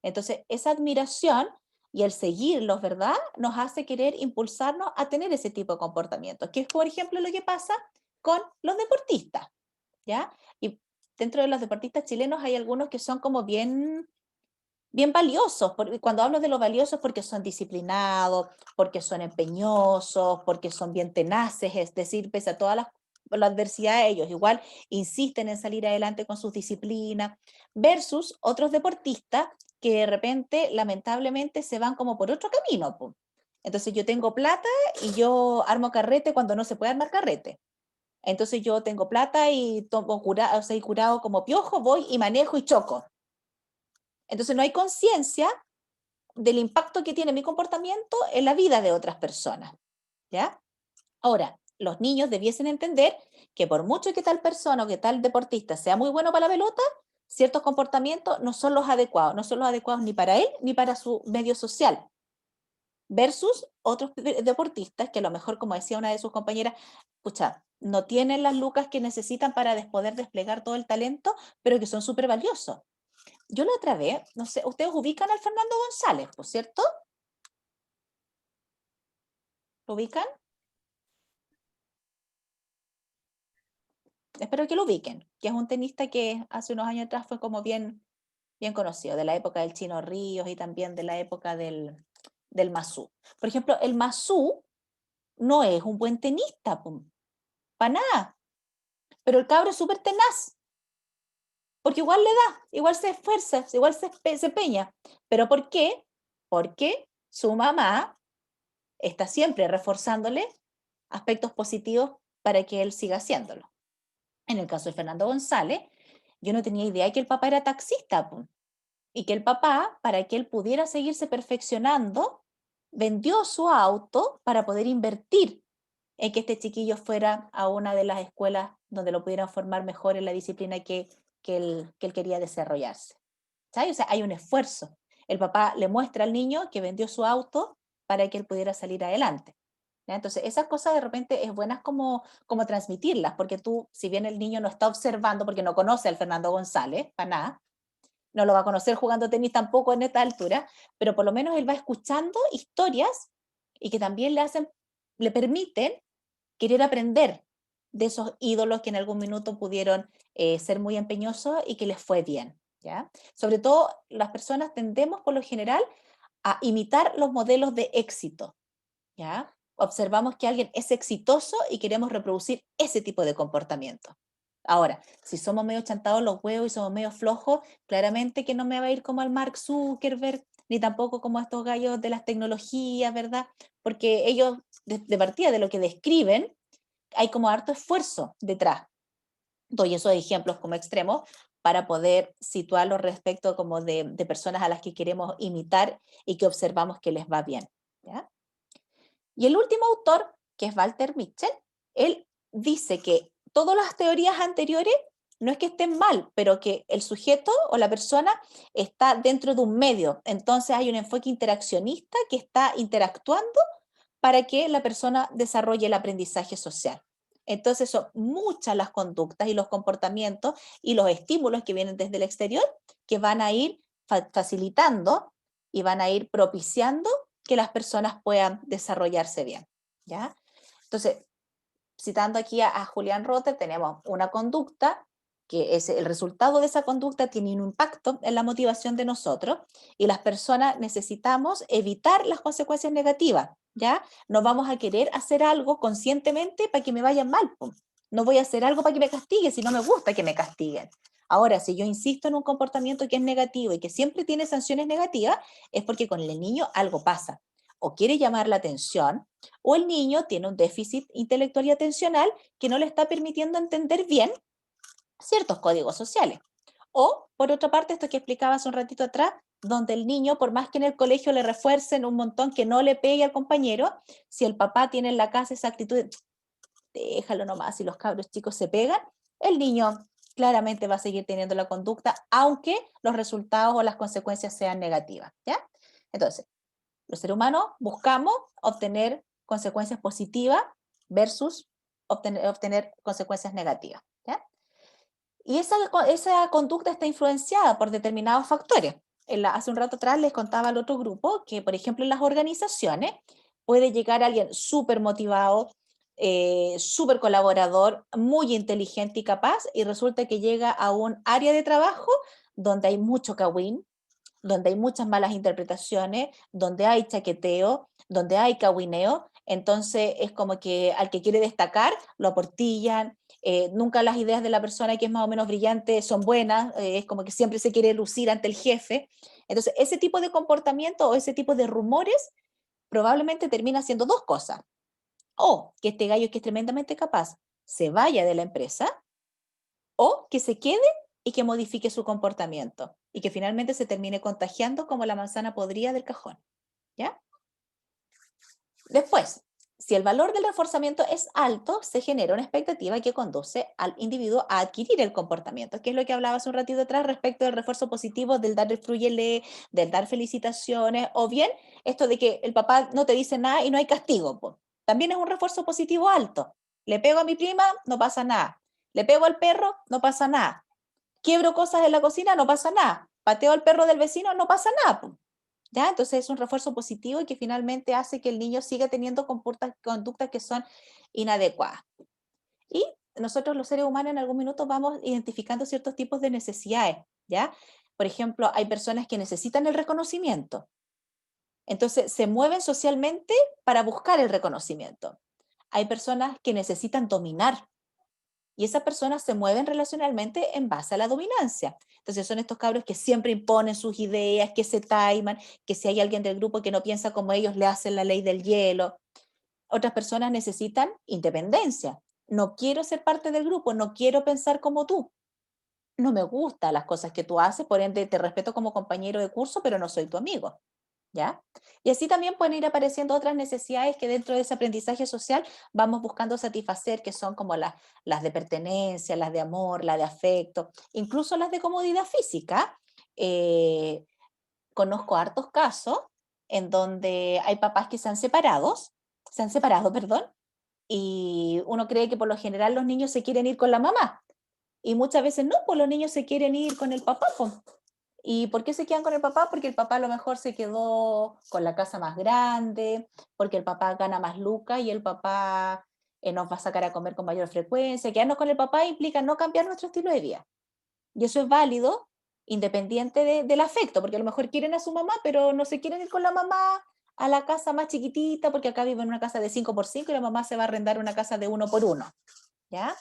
Entonces, esa admiración y el seguirlos, ¿verdad?, nos hace querer impulsarnos a tener ese tipo de comportamientos, que es, por ejemplo, lo que pasa con los deportistas, ¿ya? Y dentro de los deportistas chilenos hay algunos que son como bien valiosos. Cuando hablo de lo valiosos, porque son disciplinados, porque son empeñosos, porque son bien tenaces, es decir, pese a toda la adversidad, ellos igual insisten en salir adelante con sus disciplinas, versus otros deportistas que de repente, lamentablemente, se van como por otro camino, po. Entonces yo tengo plata y yo armo carrete cuando no se puede armar carrete. Entonces yo tengo plata y tomo curado, o sea, y curado como piojo, voy y manejo y choco. Entonces no hay conciencia del impacto que tiene mi comportamiento en la vida de otras personas, ¿ya? Ahora, los niños debiesen entender que por mucho que tal persona o que tal deportista sea muy bueno para la pelota, ciertos comportamientos no son los adecuados ni para él ni para su medio social, versus otros deportistas que a lo mejor, como decía una de sus compañeras, pucha, no tienen las lucas que necesitan para poder desplegar todo el talento, pero que son súper valiosos. Yo la otra vez, no sé, ustedes ubican al Fernando González, ¿por cierto? ¿Lo ubican? Espero que lo ubiquen, que es un tenista que hace unos años atrás fue como bien conocido, de la época del Chino Ríos y también de la época del Masú. Por ejemplo, el Masú no es un buen tenista, para nada, pero el cabro es súper tenaz, porque igual le da, igual se esfuerza, igual se empeña. ¿Pero por qué? Porque su mamá está siempre reforzándole aspectos positivos para que él siga haciéndolo. En el caso de Fernando González, yo no tenía idea que el papá era taxista, y que el papá, para que él pudiera seguirse perfeccionando, vendió su auto para poder invertir en que este chiquillo fuera a una de las escuelas donde lo pudieran formar mejor en la disciplina que él quería desarrollarse. ¿Sabes? O sea, hay un esfuerzo. El papá le muestra al niño que vendió su auto para que él pudiera salir adelante, ¿ya? Entonces, esas cosas de repente es buenas como transmitirlas, porque tú, si bien el niño no está observando, porque no conoce al Fernando González, para nada, no lo va a conocer jugando tenis tampoco en esta altura, pero por lo menos él va escuchando historias y que también le permiten querer aprender de esos ídolos que en algún minuto pudieron ser muy empeñosos y que les fue bien, ¿ya? Sobre todo, las personas tendemos por lo general a imitar los modelos de éxito, ¿ya? Observamos que alguien es exitoso y queremos reproducir ese tipo de comportamiento. Ahora, si somos medio chantados los huevos y somos medio flojos, claramente que no me va a ir como al Mark Zuckerberg, ni tampoco como a estos gallos de las tecnologías, ¿verdad? Porque ellos, de partida de lo que describen, hay como harto esfuerzo detrás. Doy esos ejemplos como extremos para poder situarlos respecto como de personas a las que queremos imitar y que observamos que les va bien, ¿ya? Y el último autor, que es Walter Mitchell, él dice que todas las teorías anteriores no es que estén mal, pero que el sujeto o la persona está dentro de un medio. Entonces hay un enfoque interaccionista que está interactuando para que la persona desarrolle el aprendizaje social. Entonces son muchas las conductas y los comportamientos y los estímulos que vienen desde el exterior que van a ir facilitando y van a ir propiciando que las personas puedan desarrollarse bien, ¿ya? Entonces, citando aquí a Julián Rotter, tenemos una conducta que es el resultado de esa conducta tiene un impacto en la motivación de nosotros y las personas necesitamos evitar las consecuencias negativas, ¿ya? No vamos a querer hacer algo conscientemente para que me vaya mal, pum. No voy a hacer algo para que me castigue si no me gusta que me castiguen. Ahora, si yo insisto en un comportamiento que es negativo y que siempre tiene sanciones negativas, es porque con el niño algo pasa. O quiere llamar la atención, o el niño tiene un déficit intelectual y atencional que no le está permitiendo entender bien ciertos códigos sociales. O, por otra parte, esto que explicaba hace un ratito atrás, donde el niño, por más que en el colegio le refuercen un montón que no le pegue al compañero, si el papá tiene en la casa esa actitud de déjalo nomás, si los cabros chicos se pegan, el niño claramente va a seguir teniendo la conducta, aunque los resultados o las consecuencias sean negativas, ¿ya? Entonces, los seres humanos buscamos obtener consecuencias positivas versus obtener consecuencias negativas, ¿ya? Y esa conducta está influenciada por determinados factores. Hace un rato atrás les contaba al otro grupo que, por ejemplo, en las organizaciones puede llegar alguien súper motivado, súper colaborador, muy inteligente y capaz, y resulta que llega a un área de trabajo donde hay mucho cagüín, donde hay muchas malas interpretaciones, donde hay chaqueteo, donde hay cahuineo, entonces es como que al que quiere destacar lo aportillan, nunca las ideas de la persona que es más o menos brillante son buenas, es como que siempre se quiere lucir ante el jefe. Entonces, ese tipo de comportamiento o ese tipo de rumores probablemente termina haciendo dos cosas. O que este gallo que es tremendamente capaz se vaya de la empresa, o que se quede y que modifique su comportamiento y que finalmente se termine contagiando como la manzana podrida del cajón, ¿ya? Después, si el valor del reforzamiento es alto, se genera una expectativa que conduce al individuo a adquirir el comportamiento, que es lo que hablaba hace un ratito atrás respecto del refuerzo positivo, del dar el frúyele, del dar felicitaciones, o bien esto de que el papá no te dice nada y no hay castigo, po. También es un refuerzo positivo alto. Le pego a mi prima, no pasa nada. Le pego al perro, no pasa nada. Quiebro cosas en la cocina, no pasa nada. Pateo al perro del vecino, no pasa nada, po. ¿Ya? Entonces es un refuerzo positivo y que finalmente hace que el niño siga teniendo conductas que son inadecuadas. Y nosotros los seres humanos en algún minuto vamos identificando ciertos tipos de necesidades, ¿ya? Por ejemplo, hay personas que necesitan el reconocimiento. Entonces se mueven socialmente para buscar el reconocimiento. Hay personas que necesitan dominar. Y esas personas se mueven relacionalmente en base a la dominancia. Entonces son estos cabros que siempre imponen sus ideas, que se taiman, que si hay alguien del grupo que no piensa como ellos, le hacen la ley del hielo. Otras personas necesitan independencia. No quiero ser parte del grupo, no quiero pensar como tú. No me gustan las cosas que tú haces, por ende te respeto como compañero de curso, pero no soy tu amigo. ¿Ya? Y así también pueden ir apareciendo otras necesidades que dentro de ese aprendizaje social vamos buscando satisfacer, que son como las de pertenencia, las de amor, las de afecto, incluso las de comodidad física. Eh, Conozco hartos casos en donde hay papás que se han separado, perdón, y uno cree que por lo general los niños se quieren ir con la mamá, y muchas veces no, pues los niños se quieren ir con el papá, pues. ¿Y por qué se quedan con el papá? Porque el papá a lo mejor se quedó con la casa más grande, porque el papá gana más lucas y el papá nos va a sacar a comer con mayor frecuencia. Quedarnos con el papá implica no cambiar nuestro estilo de vida. Y eso es válido, independiente del afecto, porque a lo mejor quieren a su mamá, pero no se quieren ir con la mamá a la casa más chiquitita, porque acá viven en una casa de 5x5 y la mamá se va a arrendar una casa de 1x1. ¿Ya?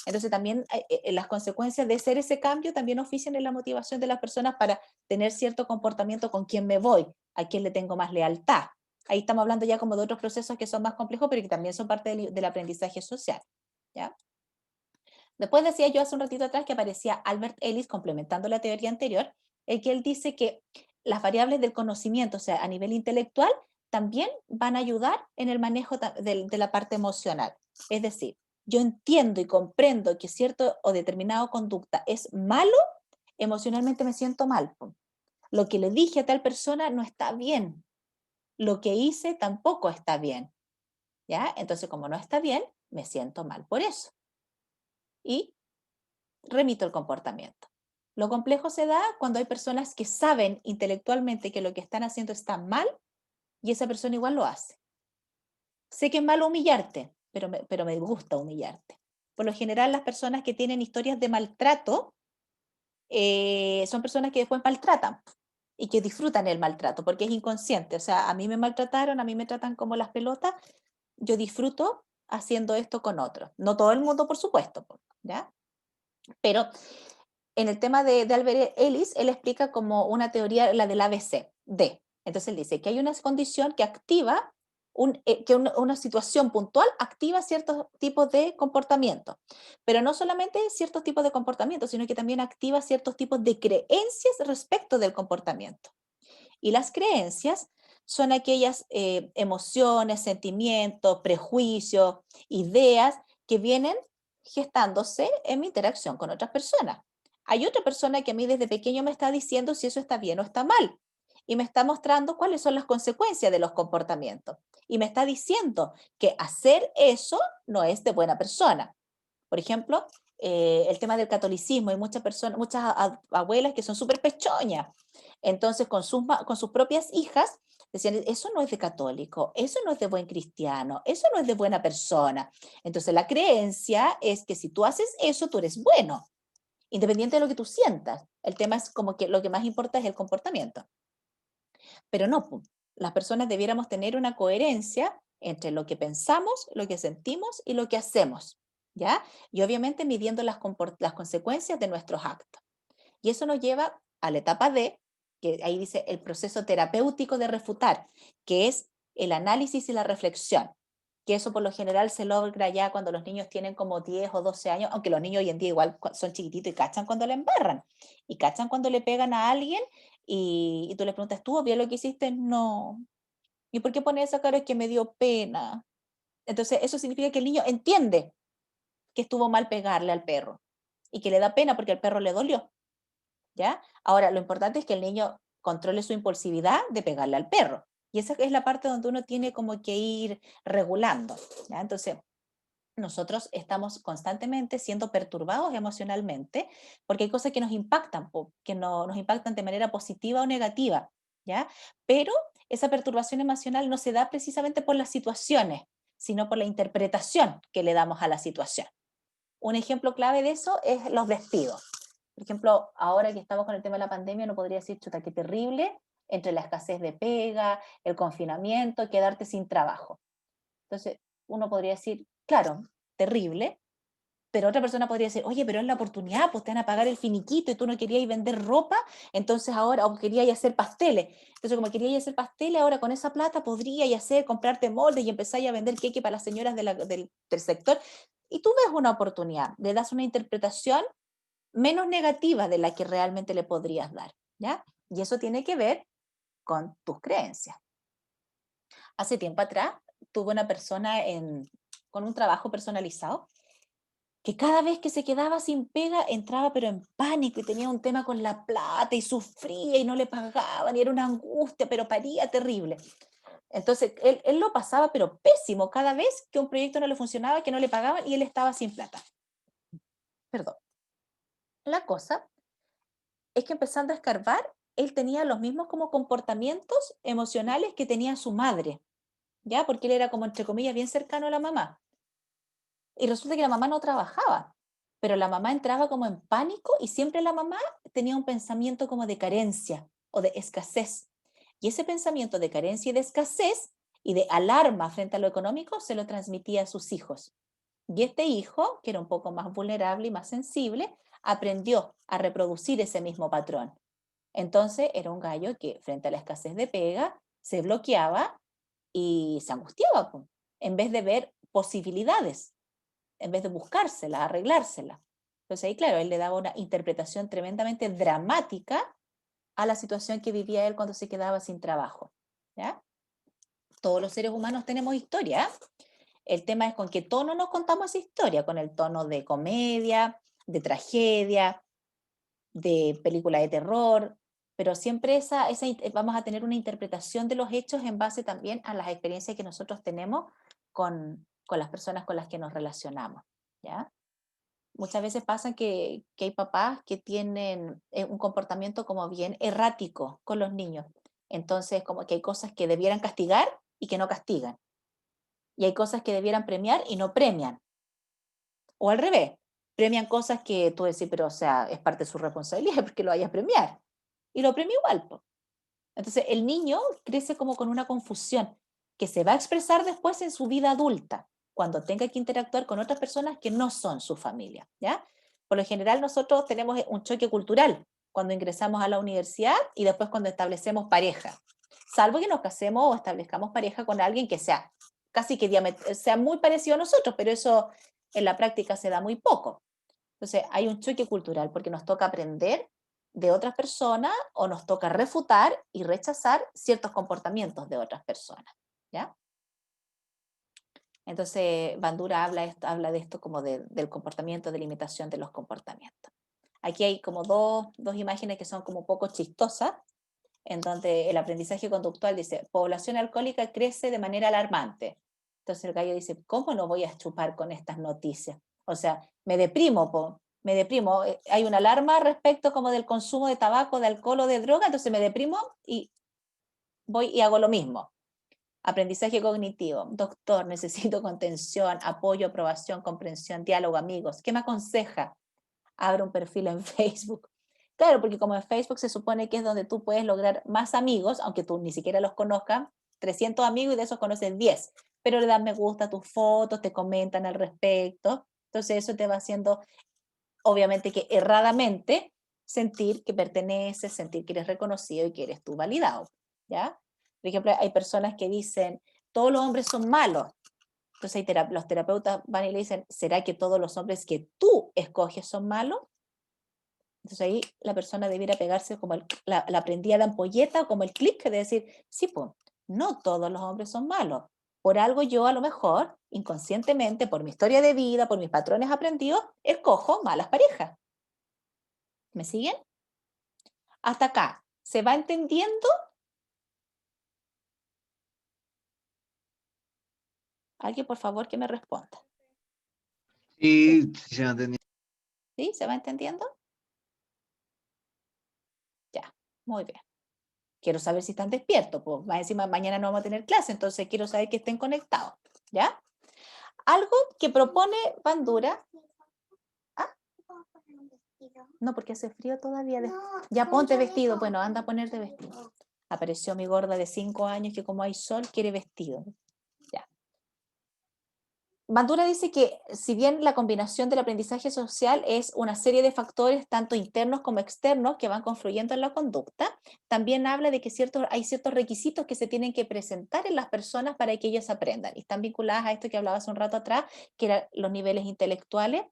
Entonces también las consecuencias de hacer ese cambio también ofician en la motivación de las personas para tener cierto comportamiento con quién me voy, a quién le tengo más lealtad. Ahí estamos hablando ya como de otros procesos que son más complejos, pero que también son parte del aprendizaje social. ¿Ya? Después decía yo hace un ratito atrás que aparecía Albert Ellis complementando la teoría anterior, el que él dice que las variables del conocimiento, o sea, a nivel intelectual, también van a ayudar en el manejo de la parte emocional. Es decir, yo entiendo y comprendo que cierto o determinado conducta es malo, emocionalmente me siento mal. Lo que le dije a tal persona no está bien. Lo que hice tampoco está bien. ¿Ya? Entonces, como no está bien, me siento mal por eso. Y remito el comportamiento. Lo complejo se da cuando hay personas que saben intelectualmente que lo que están haciendo está mal y esa persona igual lo hace. Sé que es malo humillarte, pero me gusta humillarte. Por lo general, las personas que tienen historias de maltrato son personas que después maltratan y que disfrutan el maltrato porque es inconsciente. O sea, a mí me maltrataron, a mí me tratan como las pelotas, yo disfruto haciendo esto con otros. No todo el mundo, por supuesto, ¿ya? Pero en el tema de Albert Ellis, él explica como una teoría, la del ABC, D. Entonces él dice que hay una condición que activa una situación puntual activa ciertos tipos de comportamientos. Pero no solamente ciertos tipos de comportamientos, sino que también activa ciertos tipos de creencias respecto del comportamiento. Y las creencias son aquellas emociones, sentimientos, prejuicios, ideas que vienen gestándose en mi interacción con otras personas. Hay otra persona que a mí desde pequeño me está diciendo si eso está bien o está mal. Y me está mostrando cuáles son las consecuencias de los comportamientos. Y me está diciendo que hacer eso no es de buena persona. Por ejemplo, el tema del catolicismo. Hay muchas personas, muchas abuelas que son súper pechoñas. Entonces, con sus propias hijas, decían, eso no es de católico, eso no es de buen cristiano, eso no es de buena persona. Entonces, la creencia es que si tú haces eso, tú eres bueno, independiente de lo que tú sientas. El tema es como que lo que más importa es el comportamiento. Pero no, las personas debiéramos tener una coherencia entre lo que pensamos, lo que sentimos y lo que hacemos, ¿ya? Y obviamente midiendo las consecuencias de nuestros actos. Y eso nos lleva a la etapa D, que ahí dice el proceso terapéutico de refutar, que es el análisis y la reflexión, que eso por lo general se logra ya cuando los niños tienen como 10 o 12 años, aunque los niños hoy en día igual son chiquititos y cachan cuando le embarran, y cachan cuando le pegan a alguien, y tú le preguntas, ¿tú bien lo que hiciste? No. ¿Y por qué pone esa cara? Es que me dio pena. Entonces eso significa que el niño entiende que estuvo mal pegarle al perro, y que le da pena porque al perro le dolió. ¿Ya? Ahora, lo importante es que el niño controle su impulsividad de pegarle al perro. Y esa es la parte donde uno tiene como que ir regulando, ¿ya? Entonces, nosotros estamos constantemente siendo perturbados emocionalmente porque hay cosas que nos impactan, que nos impactan de manera positiva o negativa, ¿ya? Pero esa perturbación emocional no se da precisamente por las situaciones, sino por la interpretación que le damos a la situación. Un ejemplo clave de eso es los despidos. Por ejemplo, ahora que estamos con el tema de la pandemia, no podría decir, chuta, qué terrible, entre la escasez de pega, el confinamiento, quedarte sin trabajo. Entonces, uno podría decir, claro, terrible, pero otra persona podría decir, oye, pero es la oportunidad, pues te van a pagar el finiquito y tú no querías vender ropa, entonces ahora, o querías hacer pasteles. Entonces, como querías hacer pasteles, ahora con esa plata podrías hacer, comprarte moldes y empezar a vender queque para las señoras del sector. Y tú ves una oportunidad, le das una interpretación menos negativa de la que realmente le podrías dar, ¿ya? Y eso tiene que ver con tus creencias. Hace tiempo atrás tuve una persona con un trabajo personalizado que cada vez que se quedaba sin pega entraba pero en pánico y tenía un tema con la plata y sufría y no le pagaban y era una angustia, pero paría terrible. Entonces él lo pasaba pero pésimo cada vez que un proyecto no le funcionaba, que no le pagaban y él estaba sin plata. Perdón. La cosa es que empezando a escarbar, él tenía los mismos como comportamientos emocionales que tenía su madre, ¿ya? Porque él era como, entre comillas, bien cercano a la mamá. Y resulta que la mamá no trabajaba, pero la mamá entraba como en pánico y siempre la mamá tenía un pensamiento como de carencia o de escasez. Y ese pensamiento de carencia y de escasez y de alarma frente a lo económico se lo transmitía a sus hijos. Y este hijo, que era un poco más vulnerable y más sensible, aprendió a reproducir ese mismo patrón. Entonces era un gallo que frente a la escasez de pega se bloqueaba y se angustiaba, po, en vez de ver posibilidades, en vez de buscárselas, arreglárselas. Entonces ahí, claro, él le daba una interpretación tremendamente dramática a la situación que vivía él cuando se quedaba sin trabajo, ¿ya? Todos los seres humanos tenemos historia. El tema es con qué tono nos contamos esa historia, con el tono de comedia, de tragedia, de película de terror, pero siempre vamos a tener una interpretación de los hechos en base también a las experiencias que nosotros tenemos con las personas con las que nos relacionamos, ¿ya? Muchas veces pasa que hay papás que tienen un comportamiento como bien errático con los niños. Entonces, como que hay cosas que debieran castigar y que no castigan. Y hay cosas que debieran premiar y no premian. O al revés, premian cosas que tú decís, pero o sea, es parte de su responsabilidad porque lo vayas a premiar. Y lo premia igual, po. Entonces, el niño crece como con una confusión que se va a expresar después en su vida adulta, cuando tenga que interactuar con otras personas que no son su familia, ¿ya? Por lo general, nosotros tenemos un choque cultural cuando ingresamos a la universidad y después cuando establecemos pareja. salvo que nos casemos o establezcamos pareja con alguien que sea casi que sea muy parecido a nosotros, pero eso en la práctica se da muy poco. Entonces hay un choque cultural porque nos toca aprender de otras personas o nos toca refutar y rechazar ciertos comportamientos de otras personas, ¿ya? Entonces Bandura habla de esto como del comportamiento, de limitación de los comportamientos. Aquí hay como dos imágenes que son como un poco chistosas, en donde el aprendizaje conductual dice, población alcohólica crece de manera alarmante. Entonces el gallo dice, ¿cómo no voy a chupar con estas noticias? O sea, me deprimo, me deprimo. Hay una alarma respecto como del consumo de tabaco, de alcohol o de droga, entonces me deprimo y voy y hago lo mismo. Aprendizaje cognitivo, doctor, necesito contención, apoyo, aprobación, comprensión, diálogo, amigos. ¿Qué me aconseja? Abra un perfil en Facebook. Claro, porque como en Facebook se supone que es donde tú puedes lograr más amigos, aunque tú ni siquiera los conozcas, 300 amigos y de esos conoces 10, pero le dan me gusta a tus fotos, te comentan al respecto, entonces eso te va haciendo, obviamente que erradamente, sentir que perteneces, sentir que eres reconocido y que eres tú validado, ¿ya? Por ejemplo, hay personas que dicen, todos los hombres son malos, entonces los terapeutas van y le dicen, ¿será que todos los hombres que tú escoges son malos? Entonces ahí la persona debiera pegarse como la prendida de ampolleta o como el clic de decir, sí, pues, no todos los hombres son malos. Por algo yo a lo mejor, inconscientemente, por mi historia de vida, por mis patrones aprendidos, escojo malas parejas. ¿Me siguen? Hasta acá. ¿Se va entendiendo? Alguien, por favor, que me responda. Sí, sí se me entendió. ¿Sí? ¿Se va entendiendo? Ya, muy bien. Quiero saber si están despiertos, pues más encima mañana no vamos a tener clase, entonces quiero saber que estén conectados, ¿ya? Algo que propone Bandura. ¿Ah? No, porque hace frío todavía. Ya ponte vestido. Bueno, anda a ponerte vestido. Apareció mi gorda de 5 años que como hay sol quiere vestido. Ya. Bandura dice que si bien la combinación del aprendizaje social es una serie de factores tanto internos como externos que van confluyendo en la conducta, también habla de que hay ciertos requisitos que se tienen que presentar en las personas para que ellas aprendan. Y están vinculadas a esto que hablaba hace un rato atrás, que eran los niveles intelectuales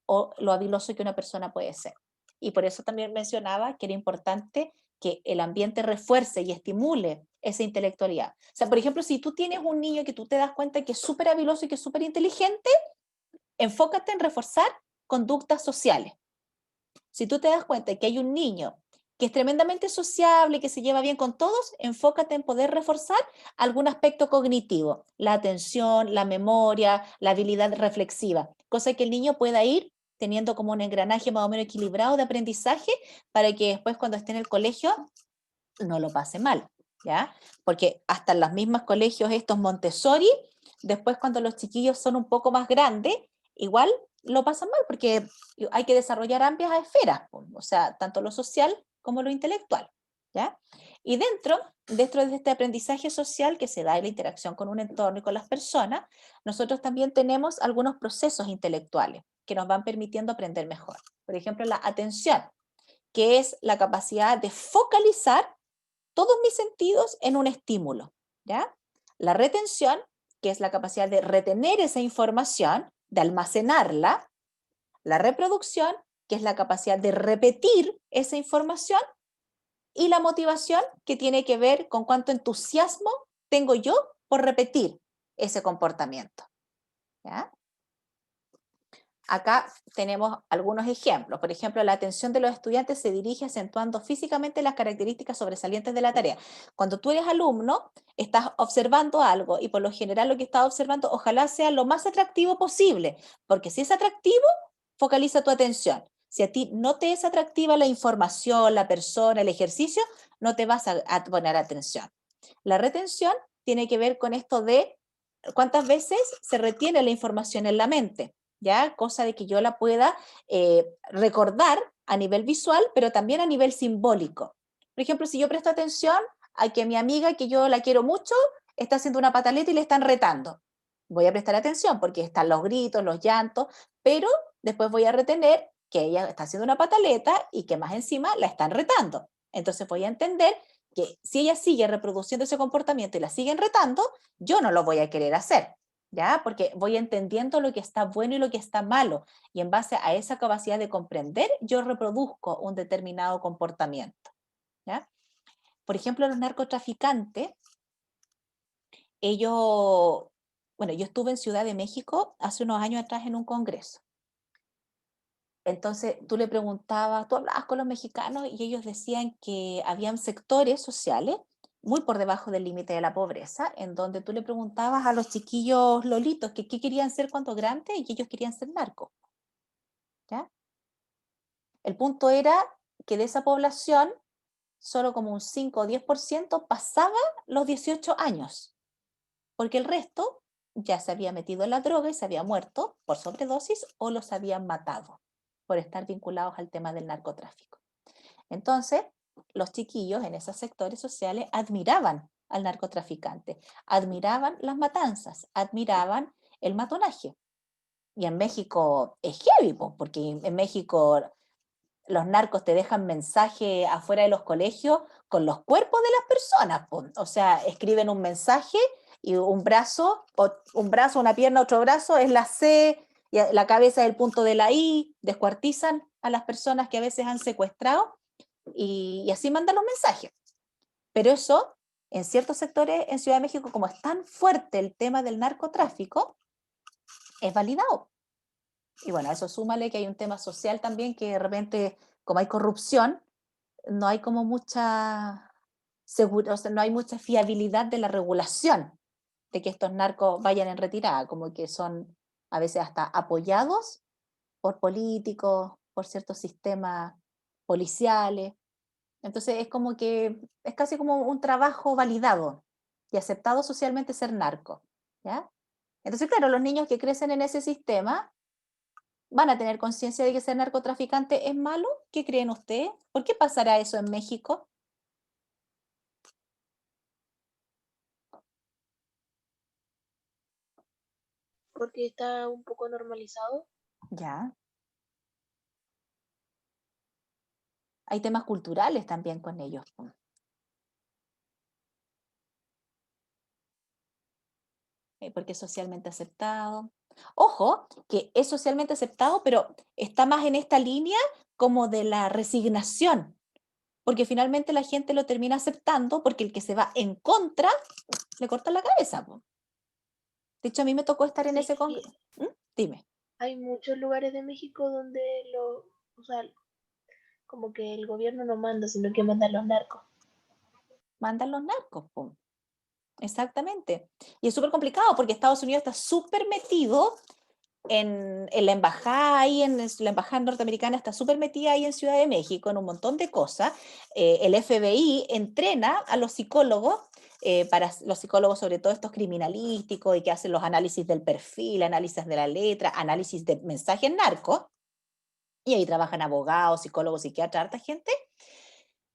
o lo habiloso que una persona puede ser. Y por eso también mencionaba que era importante que el ambiente refuerce y estimule esa intelectualidad. O sea, por ejemplo, si tú tienes un niño que tú te das cuenta que es súper habiloso y que es súper inteligente, enfócate en reforzar conductas sociales. Si tú te das cuenta que hay un niño que es tremendamente sociable, que se lleva bien con todos, enfócate en poder reforzar algún aspecto cognitivo, la atención, la memoria, la habilidad reflexiva, cosa que el niño pueda ir teniendo como un engranaje más o menos equilibrado de aprendizaje para que después cuando esté en el colegio no lo pase mal, ¿ya? Porque hasta en los mismos colegios estos Montessori, después cuando los chiquillos son un poco más grandes, igual lo pasan mal porque hay que desarrollar amplias esferas, o sea, tanto lo social como lo intelectual, ¿ya? Y dentro de este aprendizaje social que se da en la interacción con un entorno y con las personas, nosotros también tenemos algunos procesos intelectuales que nos van permitiendo aprender mejor. Por ejemplo, la atención, que es la capacidad de focalizar todos mis sentidos en un estímulo, ¿ya? La retención, que es la capacidad de retener esa información, de almacenarla. La reproducción, que es la capacidad de repetir esa información. Y la motivación, que tiene que ver con cuánto entusiasmo tengo yo por repetir ese comportamiento, ¿ya? Acá tenemos algunos ejemplos. Por ejemplo, la atención de los estudiantes se dirige acentuando físicamente las características sobresalientes de la tarea. Cuando tú eres alumno, estás observando algo y por lo general lo que estás observando ojalá sea lo más atractivo posible, porque si es atractivo, focaliza tu atención. Si a ti no te es atractiva la información, la persona, el ejercicio, no te vas a poner atención. La retención tiene que ver con esto de cuántas veces se retiene la información en la mente. ¿Ya? Cosa de que yo la pueda recordar a nivel visual, pero también a nivel simbólico. Por ejemplo, si yo presto atención a que mi amiga, que yo la quiero mucho, está haciendo una pataleta y le están retando. Voy a prestar atención porque están los gritos, los llantos, pero después voy a retener que ella está haciendo una pataleta y que más encima la están retando. Entonces voy a entender que si ella sigue reproduciendo ese comportamiento y la siguen retando, yo no lo voy a querer hacer, ¿ya? Porque voy entendiendo lo que está bueno y lo que está malo, y en base a esa capacidad de comprender, yo reproduzco un determinado comportamiento, ¿ya? Por ejemplo, los narcotraficantes, ellos, bueno, yo estuve en Ciudad de México hace unos años atrás en un congreso. Entonces tú le preguntabas, tú hablabas con los mexicanos y ellos decían que habían sectores sociales muy por debajo del límite de la pobreza, en donde tú le preguntabas a los chiquillos lolitos que qué querían ser cuando grandes y ellos querían ser narcos, ¿ya? El punto era que de esa población, solo como un 5 o 10% pasaba los 18 años, porque el resto ya se había metido en la droga y se había muerto por sobredosis o los habían matado por estar vinculados al tema del narcotráfico. Entonces, los chiquillos en esos sectores sociales admiraban al narcotraficante, admiraban las matanzas, admiraban el matonaje. Y en México es heavy, porque en México los narcos te dejan mensaje afuera de los colegios con los cuerpos de las personas. O sea, escriben un mensaje y un brazo, una pierna, otro brazo es la C, y la cabeza es el punto de la I, descuartizan a las personas que a veces han secuestrado y así mandan los mensajes. Pero eso, en ciertos sectores en Ciudad de México, como es tan fuerte el tema del narcotráfico, es validado. Y bueno, a eso súmale que hay un tema social también que de repente, como hay corrupción, no hay como mucha o sea, no hay mucha fiabilidad de la regulación de que estos narcos vayan en retirada, como que son a veces hasta apoyados por políticos, por ciertos sistemas policiales. Entonces es como que es casi como un trabajo validado y aceptado socialmente ser narco, ¿ya? Entonces, claro, los niños que crecen en ese sistema van a tener conciencia de que ser narcotraficante es malo. ¿Qué creen ustedes? ¿Por qué pasará eso en México? Porque está un poco normalizado. Ya. Hay temas culturales también con ellos. Porque es socialmente aceptado. Ojo, que es socialmente aceptado, pero está más en esta línea como de la resignación, porque finalmente la gente lo termina aceptando porque el que se va en contra le corta la cabeza. De hecho, a mí me tocó estar en Sí, ese congreso. Dime. hay muchos lugares de México donde o sea, como que el gobierno no manda, sino que mandan los narcos. Mandan los narcos, pum. Exactamente. Y es súper complicado porque Estados Unidos está súper metido en la embajada ahí, la embajada norteamericana está súper metida ahí en Ciudad de México en un montón de cosas. El FBI entrena a los psicólogos, para los psicólogos sobre todo estos criminalísticos y que hacen los análisis del perfil, análisis de la letra, análisis de mensajes narcos. Y ahí trabajan abogados, psicólogos, psiquiatras, harta gente.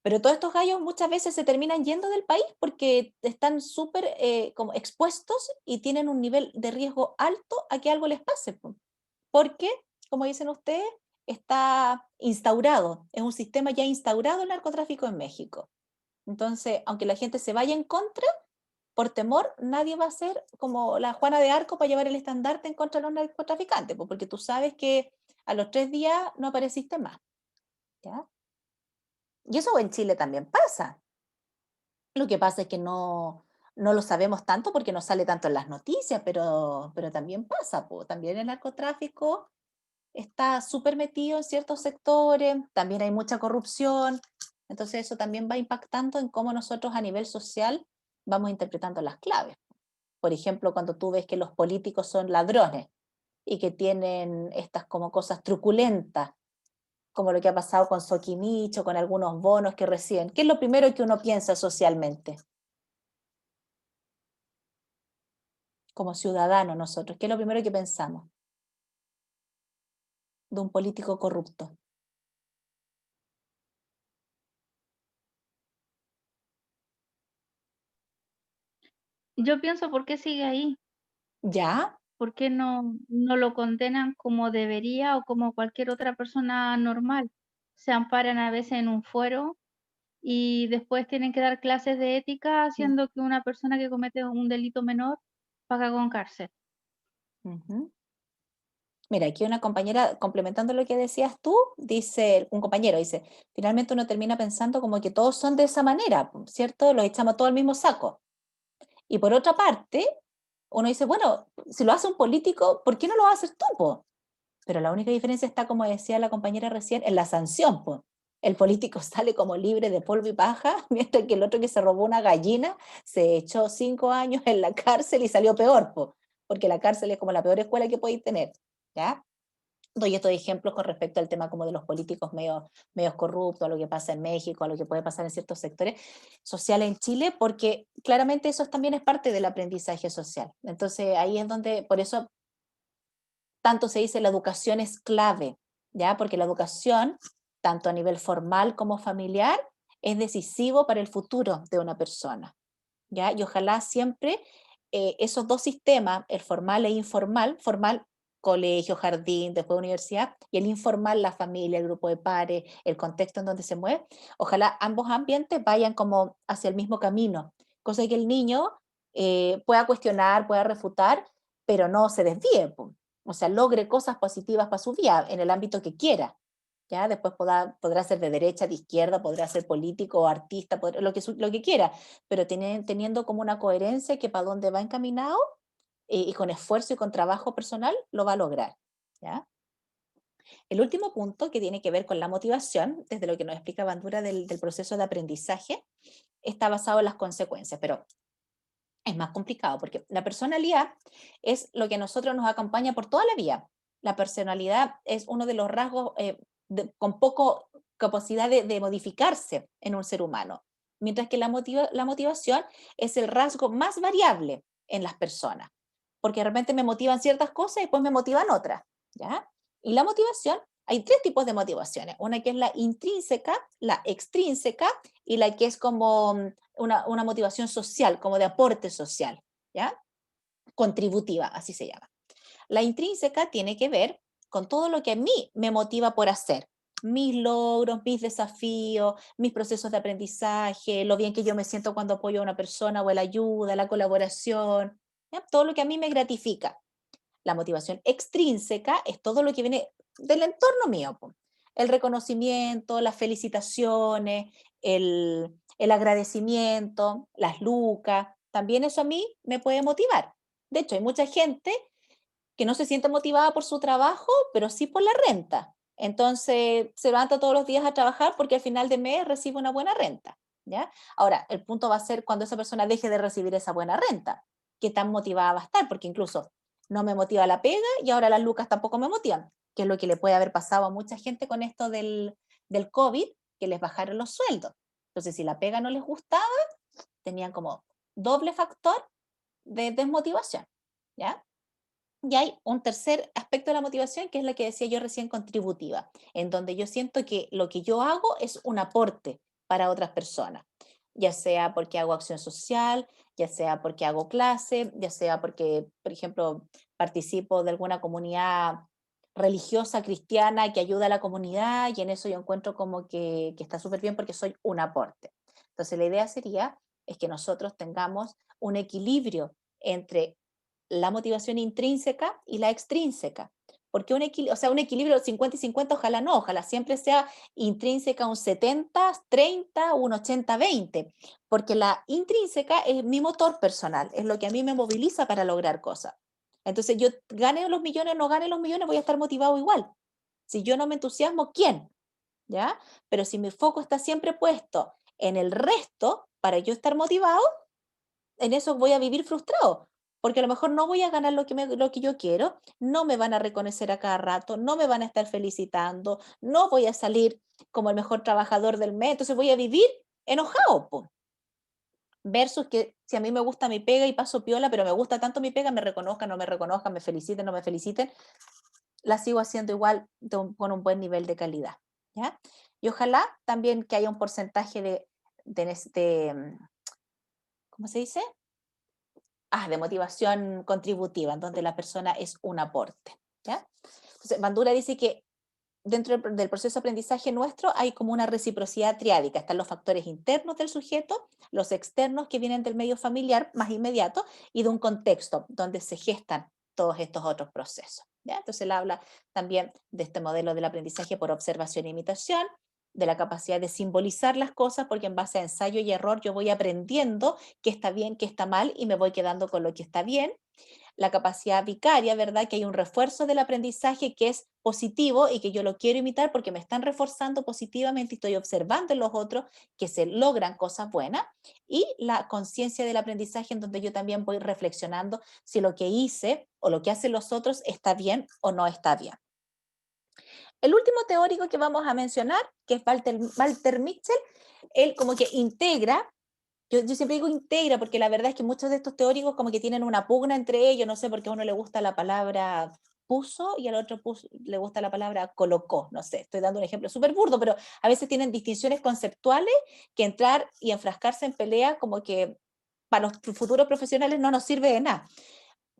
Pero todos estos gallos muchas veces se terminan yendo del país porque están súper como expuestos y tienen un nivel de riesgo alto a que algo les pase. Porque, como dicen ustedes, está instaurado, es un sistema ya instaurado el narcotráfico en México. Entonces, aunque la gente se vaya en contra, por temor, nadie va a ser como la Juana de Arco para llevar el estandarte en contra de los narcotraficantes, porque tú sabes que a los 3 días no apareciste más. ¿Ya? Y eso en Chile también pasa. Lo que pasa es que no lo sabemos tanto porque no sale tanto en las noticias, pero también pasa, también el narcotráfico está súper metido en ciertos sectores, también hay mucha corrupción, entonces eso también va impactando en cómo nosotros a nivel social vamos interpretando las claves. Por ejemplo, cuando tú ves que los políticos son ladrones y que tienen estas como cosas truculentas, como lo que ha pasado con Soquimicho, con algunos bonos que reciben. ¿Qué es lo primero que uno piensa socialmente? Como ciudadano nosotros, ¿qué es lo primero que pensamos de un político corrupto? Yo pienso, ¿por qué sigue ahí? ¿Ya? ¿Por qué no lo condenan como debería o como cualquier otra persona normal? Se amparan a veces en un fuero y después tienen que dar clases de ética, haciendo que una persona que comete un delito menor paga con cárcel. Ujú. Mira, aquí una compañera, complementando lo que decías tú, dice, un compañero dice, finalmente uno termina pensando como que todos son de esa manera, ¿cierto? Los echamos todo al mismo saco. Y por otra parte, uno dice, bueno, si lo hace un político, ¿por qué no lo va a hacer tú, po? Pero la única diferencia está, como decía la compañera recién, en la sanción, po. El político sale como libre de polvo y paja, mientras que el otro que se robó una gallina se echó 5 años en la cárcel y salió peor, po, porque la cárcel es como la peor escuela que podéis tener, ¿ya? Doy estos ejemplos con respecto al tema como de los políticos medios corruptos, a lo que pasa en México, a lo que puede pasar en ciertos sectores sociales en Chile, porque claramente eso también es parte del aprendizaje social. Entonces ahí es donde, por eso tanto se dice la educación es clave, ¿ya? Porque la educación, tanto a nivel formal como familiar, es decisivo para el futuro de una persona, ¿ya? Y ojalá siempre esos dos sistemas, el formal e informal, formal, colegio, jardín, después universidad, y el informal, la familia, el grupo de pares, el contexto en donde se mueve, ojalá ambos ambientes vayan como hacia el mismo camino, cosa que el niño pueda cuestionar, pueda refutar, pero no se desvíe, po. O sea, logre cosas positivas para su vida en el ámbito que quiera. ¿Ya? Después podrá ser de derecha, de izquierda, podrá ser político, artista, lo que quiera, pero teniendo como una coherencia que para dónde va encaminado y con esfuerzo y con trabajo personal lo va a lograr. ¿Ya? El último punto que tiene que ver con la motivación, desde lo que nos explica Bandura del proceso de aprendizaje, está basado en las consecuencias, pero es más complicado porque la personalidad es lo que a nosotros nos acompaña por toda la vida. La personalidad es uno de los rasgos con poco capacidad de modificarse en un ser humano, mientras que la motivación es el rasgo más variable en las personas, porque de repente me motivan ciertas cosas y después me motivan otras, ¿ya? Y la motivación, hay tres tipos de motivaciones, una que es la intrínseca, la extrínseca y la que es como una motivación social, como de aporte social, ¿ya? Contributiva, así se llama. La intrínseca tiene que ver con todo lo que a mí me motiva por hacer, mis logros, mis desafíos, mis procesos de aprendizaje, lo bien que yo me siento cuando apoyo a una persona o la ayuda, la colaboración, ¿ya? Todo lo que a mí me gratifica. La motivación extrínseca es todo lo que viene del entorno mío, po. El reconocimiento, las felicitaciones, el agradecimiento, las lucas, también eso a mí me puede motivar. De hecho, hay mucha gente que no se siente motivada por su trabajo, pero sí por la renta. Entonces se levanta todos los días a trabajar porque al final de mes recibe una buena renta, ¿ya? Ahora, el punto va a ser cuando esa persona deje de recibir esa buena renta, qué tan motivada va a estar, porque incluso no me motiva la pega y ahora las lucas tampoco me motivan, que es lo que le puede haber pasado a mucha gente con esto del COVID, que les bajaron los sueldos. Entonces, si la pega no les gustaba, tenían como doble factor de desmotivación, ¿ya? Y hay un tercer aspecto de la motivación, que es la que decía yo recién, contributiva, en donde yo siento que lo que yo hago es un aporte para otras personas, ya sea porque hago acción social, ya sea porque hago clase, ya sea porque, por ejemplo, participo de alguna comunidad religiosa cristiana que ayuda a la comunidad y en eso yo encuentro como que está súper bien porque soy un aporte. Entonces la idea sería es que nosotros tengamos un equilibrio entre la motivación intrínseca y la extrínseca. Porque o sea, un equilibrio 50 y 50, ojalá no, ojalá siempre sea intrínseca un 70-30 o un 80-20, porque la intrínseca es mi motor personal, es lo que a mí me moviliza para lograr cosas. Entonces yo gane los millones o no gane los millones, voy a estar motivado igual. Si yo no me entusiasmo, ¿quién? ¿Ya? Pero si mi foco está siempre puesto en el resto, para yo estar motivado, en eso voy a vivir frustrado, porque a lo mejor no voy a ganar lo que yo quiero, no me van a reconocer a cada rato, no me van a estar felicitando, no voy a salir como el mejor trabajador del mes, entonces voy a vivir enojado, po. Versus que si a mí me gusta mi pega y paso piola, pero me gusta tanto mi pega, me reconozcan, no me reconozcan, me feliciten, no me feliciten, la sigo haciendo igual con un buen nivel de calidad, ¿ya? Y ojalá también que haya un porcentaje ¿cómo se dice? De motivación contributiva, en donde la persona es un aporte, ¿ya? Entonces, Bandura dice que dentro del proceso de aprendizaje nuestro hay como una reciprocidad triádica. Están los factores internos del sujeto, los externos que vienen del medio familiar más inmediato y de un contexto donde se gestan todos estos otros procesos, ¿ya? Entonces él habla también de este modelo del aprendizaje por observación e imitación, de la capacidad de simbolizar las cosas, porque en base a ensayo y error yo voy aprendiendo qué está bien, qué está mal y me voy quedando con lo que está bien. La capacidad vicaria, ¿verdad? Que hay un refuerzo del aprendizaje que es positivo y que yo lo quiero imitar porque me están reforzando positivamente y estoy observando en los otros que se logran cosas buenas. Y la conciencia del aprendizaje en donde yo también voy reflexionando si lo que hice o lo que hacen los otros está bien o no está bien. El último teórico que vamos a mencionar, que es Walter Mitchell, él como que integra. Yo siempre digo integra, porque la verdad es que muchos de estos teóricos como que tienen una pugna entre ellos, no sé, porque a uno le gusta la palabra puso y al otro le gusta la palabra colocó, no sé, estoy dando un ejemplo súper burdo, pero a veces tienen distinciones conceptuales que entrar y enfrascarse en pelea como que para los futuros profesionales no nos sirve de nada.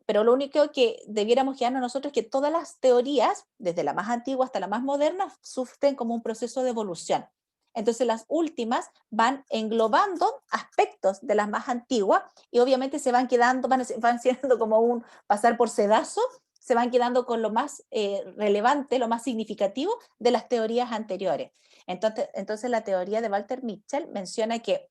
Pero lo único que debiéramos quedarnos nosotros es que todas las teorías, desde la más antigua hasta la más moderna, sufren como un proceso de evolución. Entonces las últimas van englobando aspectos de las más antiguas y obviamente se van quedando, van siendo como un pasar por sedazo, se van quedando con lo más relevante, lo más significativo de las teorías anteriores. Entonces la teoría de Walter Mitchell menciona que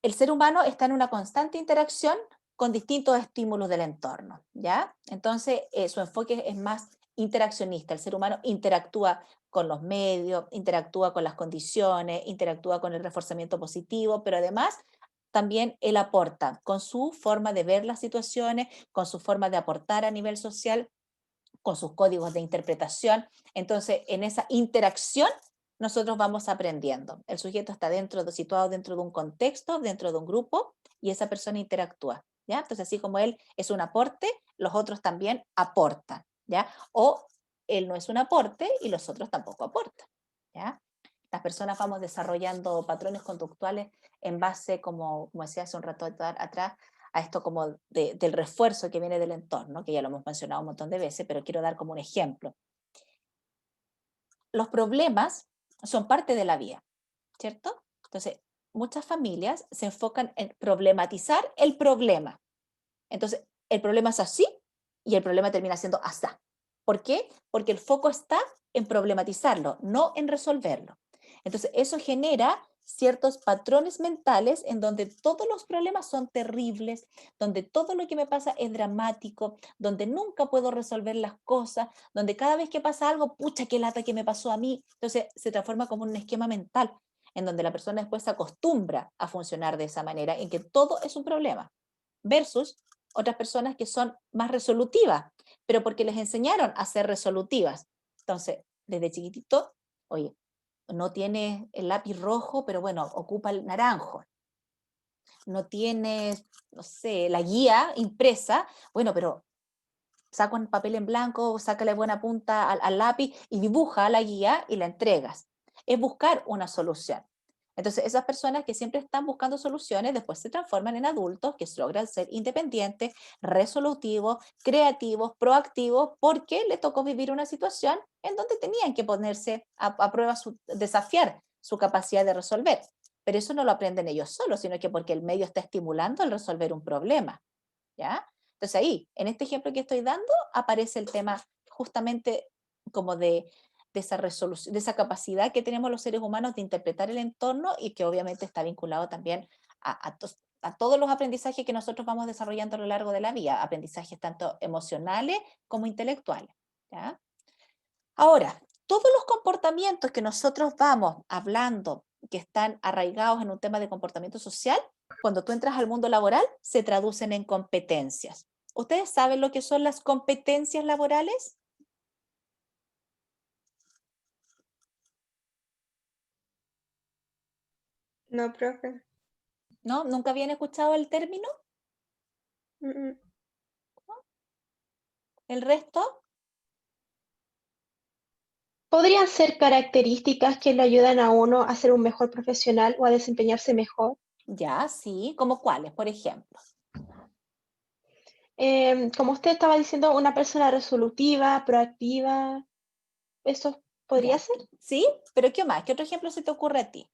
el ser humano está en una constante interacción con distintos estímulos del entorno, ¿ya? Entonces, su enfoque es más interaccionista. El ser humano interactúa con los medios, interactúa con las condiciones, interactúa con el reforzamiento positivo, pero además también él aporta con su forma de ver las situaciones, con su forma de aportar a nivel social, con sus códigos de interpretación. Entonces, en esa interacción nosotros vamos aprendiendo. El sujeto está situado dentro de un contexto, dentro de un grupo, y esa persona interactúa, ¿ya? Entonces, así como él es un aporte, los otros también aportan, ¿ya? O él no es un aporte y los otros tampoco aportan, ¿ya? Las personas vamos desarrollando patrones conductuales en base, como decía hace un rato atrás, a esto como del refuerzo que viene del entorno, que ya lo hemos mencionado un montón de veces, pero quiero dar como un ejemplo. Los problemas son parte de la vida, ¿cierto? Entonces, muchas familias se enfocan en problematizar el problema. Entonces, el problema es así y el problema termina siendo asá. ¿Por qué? Porque el foco está en problematizarlo, no en resolverlo. Entonces, eso genera ciertos patrones mentales en donde todos los problemas son terribles, donde todo lo que me pasa es dramático, donde nunca puedo resolver las cosas, donde cada vez que pasa algo, pucha, qué lata que me pasó a mí. Entonces, se transforma como un esquema mental en donde la persona después se acostumbra a funcionar de esa manera, en que todo es un problema, versus otras personas que son más resolutivas, pero porque les enseñaron a ser resolutivas. Entonces, desde chiquitito, oye, no tienes el lápiz rojo, pero bueno, ocupa el naranjo. No tienes, no sé, la guía impresa, bueno, pero saca un papel en blanco, sácale buena punta al lápiz y dibuja la guía y la entregas. Es buscar una solución. Entonces, esas personas que siempre están buscando soluciones, después se transforman en adultos que logran ser independientes, resolutivos, creativos, proactivos, porque le tocó vivir una situación en donde tenían que ponerse a prueba, desafiar su capacidad de resolver. Pero eso no lo aprenden ellos solos, sino que porque el medio está estimulando el resolver un problema, ¿ya? Entonces ahí, en este ejemplo que estoy dando, aparece el tema justamente como de esa resolución, de esa capacidad que tenemos los seres humanos de interpretar el entorno y que obviamente está vinculado también a todos los aprendizajes que nosotros vamos desarrollando a lo largo de la vida, aprendizajes tanto emocionales como intelectuales, ¿ya? Ahora, todos los comportamientos que nosotros vamos hablando, que están arraigados en un tema de comportamiento social, cuando tú entras al mundo laboral, se traducen en competencias. ¿Ustedes saben lo que son las competencias laborales? No, profe. ¿No? ¿Nunca habían escuchado el término? Mm, mm. ¿El resto? ¿Podrían ser características que le ayudan a uno a ser un mejor profesional o a desempeñarse mejor? Ya, sí. ¿Cómo cuáles, por ejemplo? Como usted estaba diciendo, una persona resolutiva, proactiva, ¿Eso podría Ya. ser? ¿Sí? ¿Pero qué más? ¿Qué otro ejemplo se te ocurre a ti?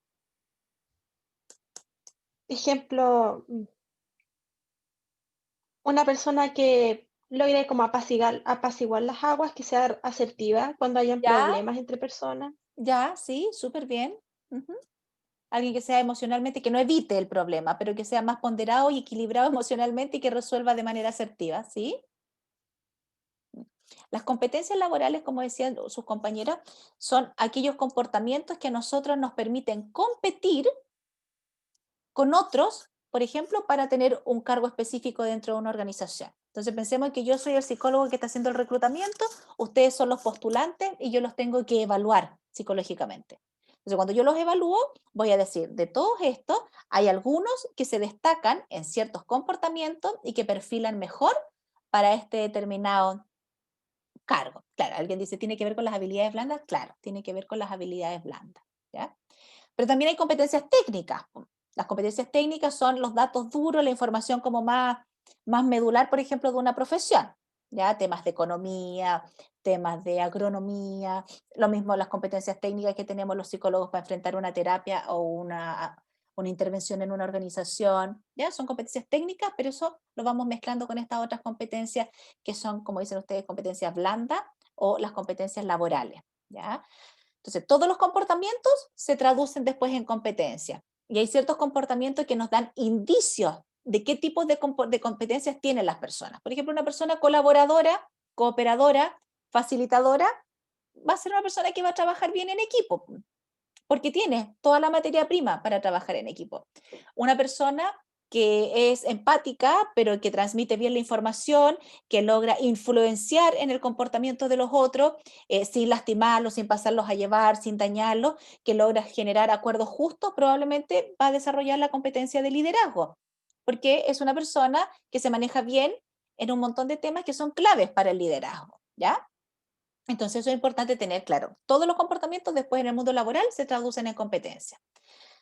Ejemplo, una persona que logre como apaciguar las aguas, que sea asertiva cuando hayan Ya, problemas entre personas. ya, sí, súper bien. Ujú. Alguien que sea emocionalmente, que no evite el problema, pero que sea más ponderado y equilibrado emocionalmente y que resuelva de manera asertiva, ¿sí? Las competencias laborales, como decían sus compañeras, son aquellos comportamientos que a nosotros nos permiten competir con otros, por ejemplo, para tener un cargo específico dentro de una organización. Entonces pensemos que yo soy el psicólogo que está haciendo el reclutamiento, ustedes son los postulantes y yo los tengo que evaluar psicológicamente. Entonces cuando yo los evalúo, voy a decir, de todos estos, hay algunos que se destacan en ciertos comportamientos y que perfilan mejor para este determinado cargo. Claro, alguien dice, ¿tiene que ver con las habilidades blandas? Claro, tiene que ver con las habilidades blandas. ¿Ya? Pero también hay competencias técnicas. Las competencias técnicas son los datos duros, la información como más medular, por ejemplo, de una profesión. ¿Ya? Temas de economía, temas de agronomía, lo mismo las competencias técnicas que tenemos los psicólogos para enfrentar una terapia o una intervención en una organización. ¿Ya? Son competencias técnicas, pero eso lo vamos mezclando con estas otras competencias que son, como dicen ustedes, competencias blandas o las competencias laborales. ¿Ya? Entonces, todos los comportamientos se traducen después en competencia. Y hay ciertos comportamientos que nos dan indicios de qué tipos de competencias tienen las personas. Por ejemplo, una persona colaboradora, cooperadora, facilitadora, va a ser una persona que va a trabajar bien en equipo, porque tiene toda la materia prima para trabajar en equipo. Una persona que es empática, pero que transmite bien la información, que logra influenciar en el comportamiento de los otros, sin lastimarlos, sin pasarlos a llevar, sin dañarlos, que logra generar acuerdos justos, probablemente va a desarrollar la competencia de liderazgo, porque es una persona que se maneja bien en un montón de temas que son claves para el liderazgo, ¿ya? Entonces eso es importante tener claro. Todos los comportamientos después en el mundo laboral se traducen en competencia.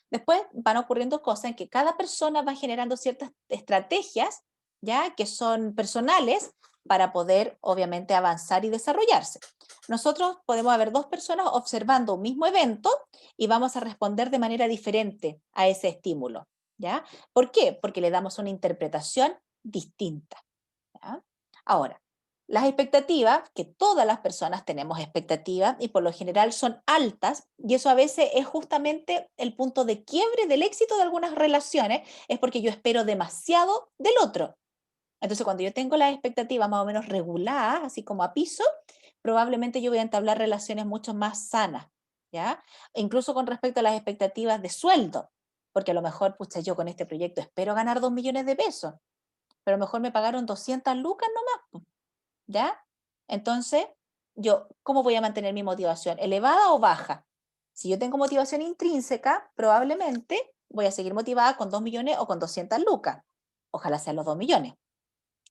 Después van ocurriendo cosas en que cada persona va generando ciertas estrategias, ya que son personales para poder obviamente avanzar y desarrollarse. Nosotros podemos haber dos personas observando un mismo evento y vamos a responder de manera diferente a ese estímulo, ¿ya? ¿Por qué? Porque le damos una interpretación distinta, ¿ya? Ahora, las expectativas, que todas las personas tenemos expectativas y por lo general son altas, y eso a veces es justamente el punto de quiebre del éxito de algunas relaciones, es porque yo espero demasiado del otro. Entonces, cuando yo tengo las expectativas más o menos reguladas, así como a piso, probablemente yo voy a entablar relaciones mucho más sanas, ¿ya? E incluso con respecto a las expectativas de sueldo, porque a lo mejor, pucha, yo con este proyecto espero ganar 2 millones de pesos, pero a lo mejor me pagaron 200 lucas nomás, ¿ya? Entonces, yo, ¿cómo voy a mantener mi motivación? ¿Elevada o baja? Si yo tengo motivación intrínseca, probablemente voy a seguir motivada con 2 millones o con 200 lucas. Ojalá sean los 2 millones.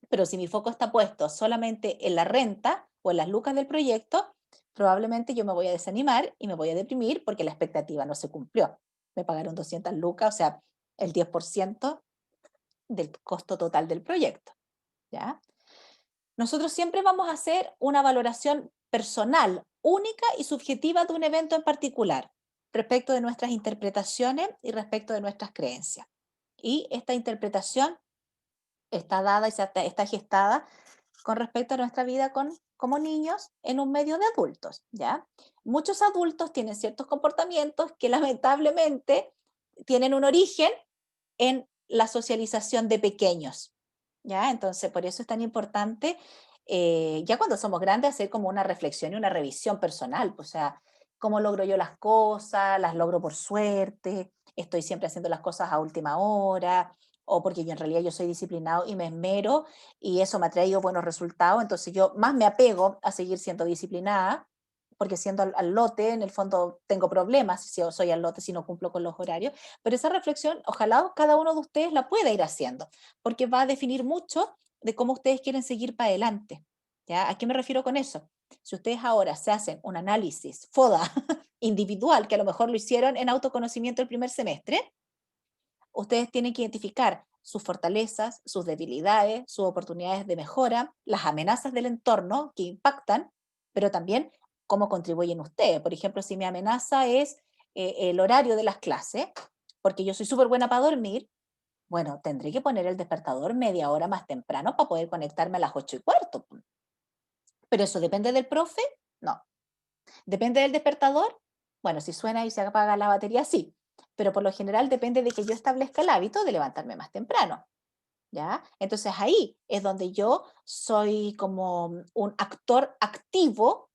Pero si mi foco está puesto solamente en la renta o en las lucas del proyecto, probablemente yo me voy a desanimar y me voy a deprimir porque la expectativa no se cumplió. Me pagaron 200 lucas, o sea, el 10% del costo total del proyecto, ¿ya? Nosotros siempre vamos a hacer una valoración personal, única y subjetiva de un evento en particular, respecto de nuestras interpretaciones y respecto de nuestras creencias. Y esta interpretación está dada y está gestada con respecto a nuestra vida como niños en un medio de adultos, ¿ya? Muchos adultos tienen ciertos comportamientos que lamentablemente tienen un origen en la socialización de pequeños, ¿ya? Entonces, por eso es tan importante, ya cuando somos grandes, hacer como una reflexión y una revisión personal, pues, o sea, ¿cómo logro yo las cosas? ¿Las logro por suerte? ¿Estoy siempre haciendo las cosas a última hora? ¿O porque yo en realidad yo soy disciplinado y me esmero y eso me ha traído buenos resultados? Entonces yo más me apego a seguir siendo disciplinada, porque siendo al lote, en el fondo tengo problemas si yo soy al lote, si no cumplo con los horarios, pero esa reflexión, ojalá cada uno de ustedes la pueda ir haciendo, porque va a definir mucho de cómo ustedes quieren seguir para adelante. ¿Ya? ¿A qué me refiero con eso? Si ustedes ahora se hacen un análisis FODA individual, que a lo mejor lo hicieron en autoconocimiento el primer semestre, ustedes tienen que identificar sus fortalezas, sus debilidades, sus oportunidades de mejora, las amenazas del entorno que impactan, pero también cómo contribuyen ustedes. Por ejemplo, si mi amenaza es el horario de las clases, porque yo soy súper buena para dormir, bueno, tendré que poner el despertador media hora más temprano para poder conectarme a las 8:15. Pero eso depende del profe, no. Depende del despertador, bueno, si suena y se apaga la batería, sí. Pero por lo general depende de que yo establezca el hábito de levantarme más temprano. ¿Ya? Entonces ahí es donde yo soy como un actor activo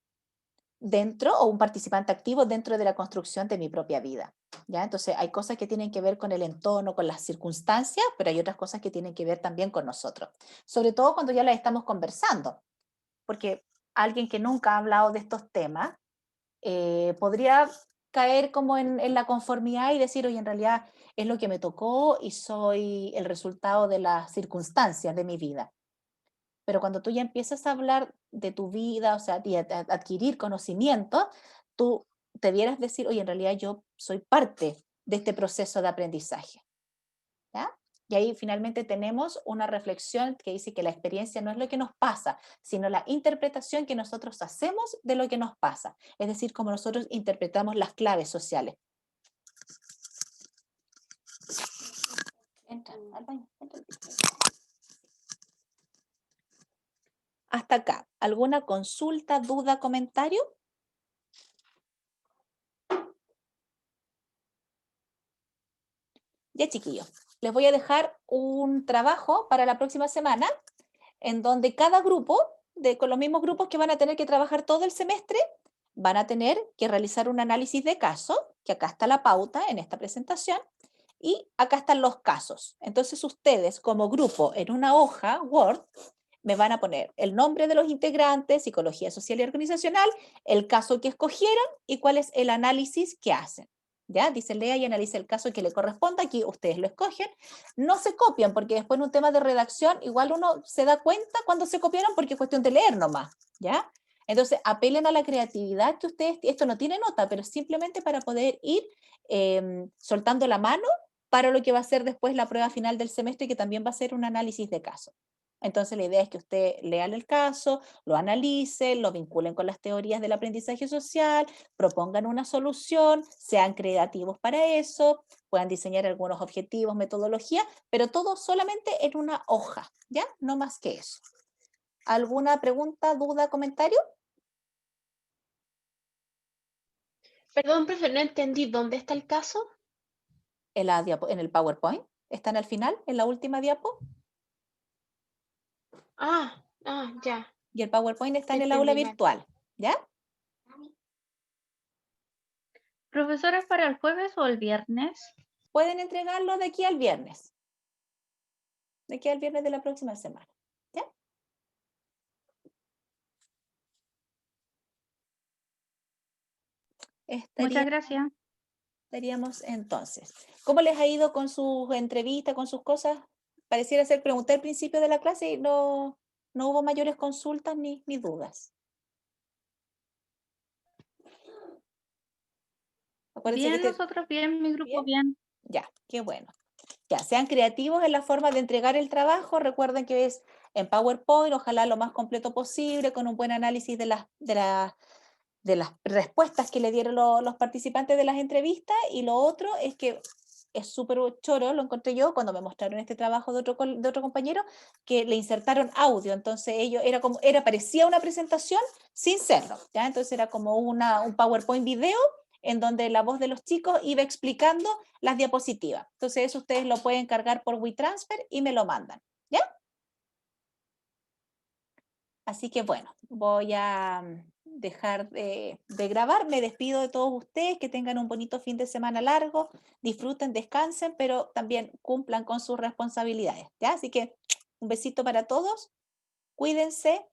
dentro o un participante activo dentro de la construcción de mi propia vida. ¿Ya? Entonces hay cosas que tienen que ver con el entorno, con las circunstancias, pero hay otras cosas que tienen que ver también con nosotros. Sobre todo cuando ya las estamos conversando, porque alguien que nunca ha hablado de estos temas podría caer como en la conformidad y decir, oye, en realidad es lo que me tocó y soy el resultado de las circunstancias de mi vida. Pero cuando tú ya empiezas a hablar de tu vida, o sea, y a adquirir conocimiento, tú debieras decir, oye, en realidad yo soy parte de este proceso de aprendizaje. ¿Ya? Y ahí finalmente tenemos una reflexión que dice que la experiencia no es lo que nos pasa, sino la interpretación que nosotros hacemos de lo que nos pasa. Es decir, cómo nosotros interpretamos las claves sociales. Entra al baño, entra al baño. Hasta acá, ¿alguna consulta, duda, comentario? Ya, chiquillos, les voy a dejar un trabajo para la próxima semana en donde cada grupo, con los mismos grupos que van a tener que trabajar todo el semestre, van a tener que realizar un análisis de caso, que acá está la pauta en esta presentación, y acá están los casos. Entonces ustedes como grupo en una hoja Word me van a poner el nombre de los integrantes, psicología social y organizacional, el caso que escogieron y cuál es el análisis que hacen. ¿Ya? Dice, lea y analice el caso que le corresponda, aquí ustedes lo escogen, no se copian, porque después en un tema de redacción igual uno se da cuenta cuando se copiaron porque es cuestión de leer nomás, ¿ya? Entonces apelen a la creatividad que ustedes, esto no tiene nota, pero simplemente para poder ir soltando la mano para lo que va a ser después la prueba final del semestre, que también va a ser un análisis de caso. Entonces la idea es que usted lean el caso, lo analicen, lo vinculen con las teorías del aprendizaje social, propongan una solución, sean creativos para eso, puedan diseñar algunos objetivos, metodología, pero todo solamente en una hoja, ¿ya? No más que eso. ¿Alguna pregunta, duda, comentario? Perdón, profe, no entendí. ¿Dónde está el caso? En el PowerPoint. ¿Están al final, en la última diapo? Ya. Y el PowerPoint está en el Entendí aula mal. virtual, ¿ya? Profesora, ¿para el jueves o el viernes? Pueden entregarlo de aquí al viernes. De aquí al viernes de la próxima semana, ¿ya? Muchas gracias. Estaríamos entonces. ¿Cómo les ha ido con sus entrevistas, con sus cosas? Pareciera ser, pregunté al principio de la clase y no hubo mayores consultas ni dudas. Acuérdense Bien, que nosotros bien, mi grupo ¿Bien? bien. Ya, qué bueno. Ya, sean creativos en la forma de entregar el trabajo. Recuerden que es en PowerPoint, ojalá lo más completo posible, con un buen análisis de las respuestas que le dieron los participantes de las entrevistas. Y lo otro es que es súper choro, lo encontré yo cuando me mostraron este trabajo de otro compañero, que le insertaron audio. Entonces ellos parecía una presentación sin serlo, ¿ya? Entonces era como un PowerPoint video en donde la voz de los chicos iba explicando las diapositivas. Entonces eso ustedes lo pueden cargar por WeTransfer y me lo mandan, ¿ya? Así que bueno, voy a dejar de grabar. Me despido de todos ustedes, que tengan un bonito fin de semana largo, disfruten, descansen, pero también cumplan con sus responsabilidades, ¿ya? Así que un besito para todos, cuídense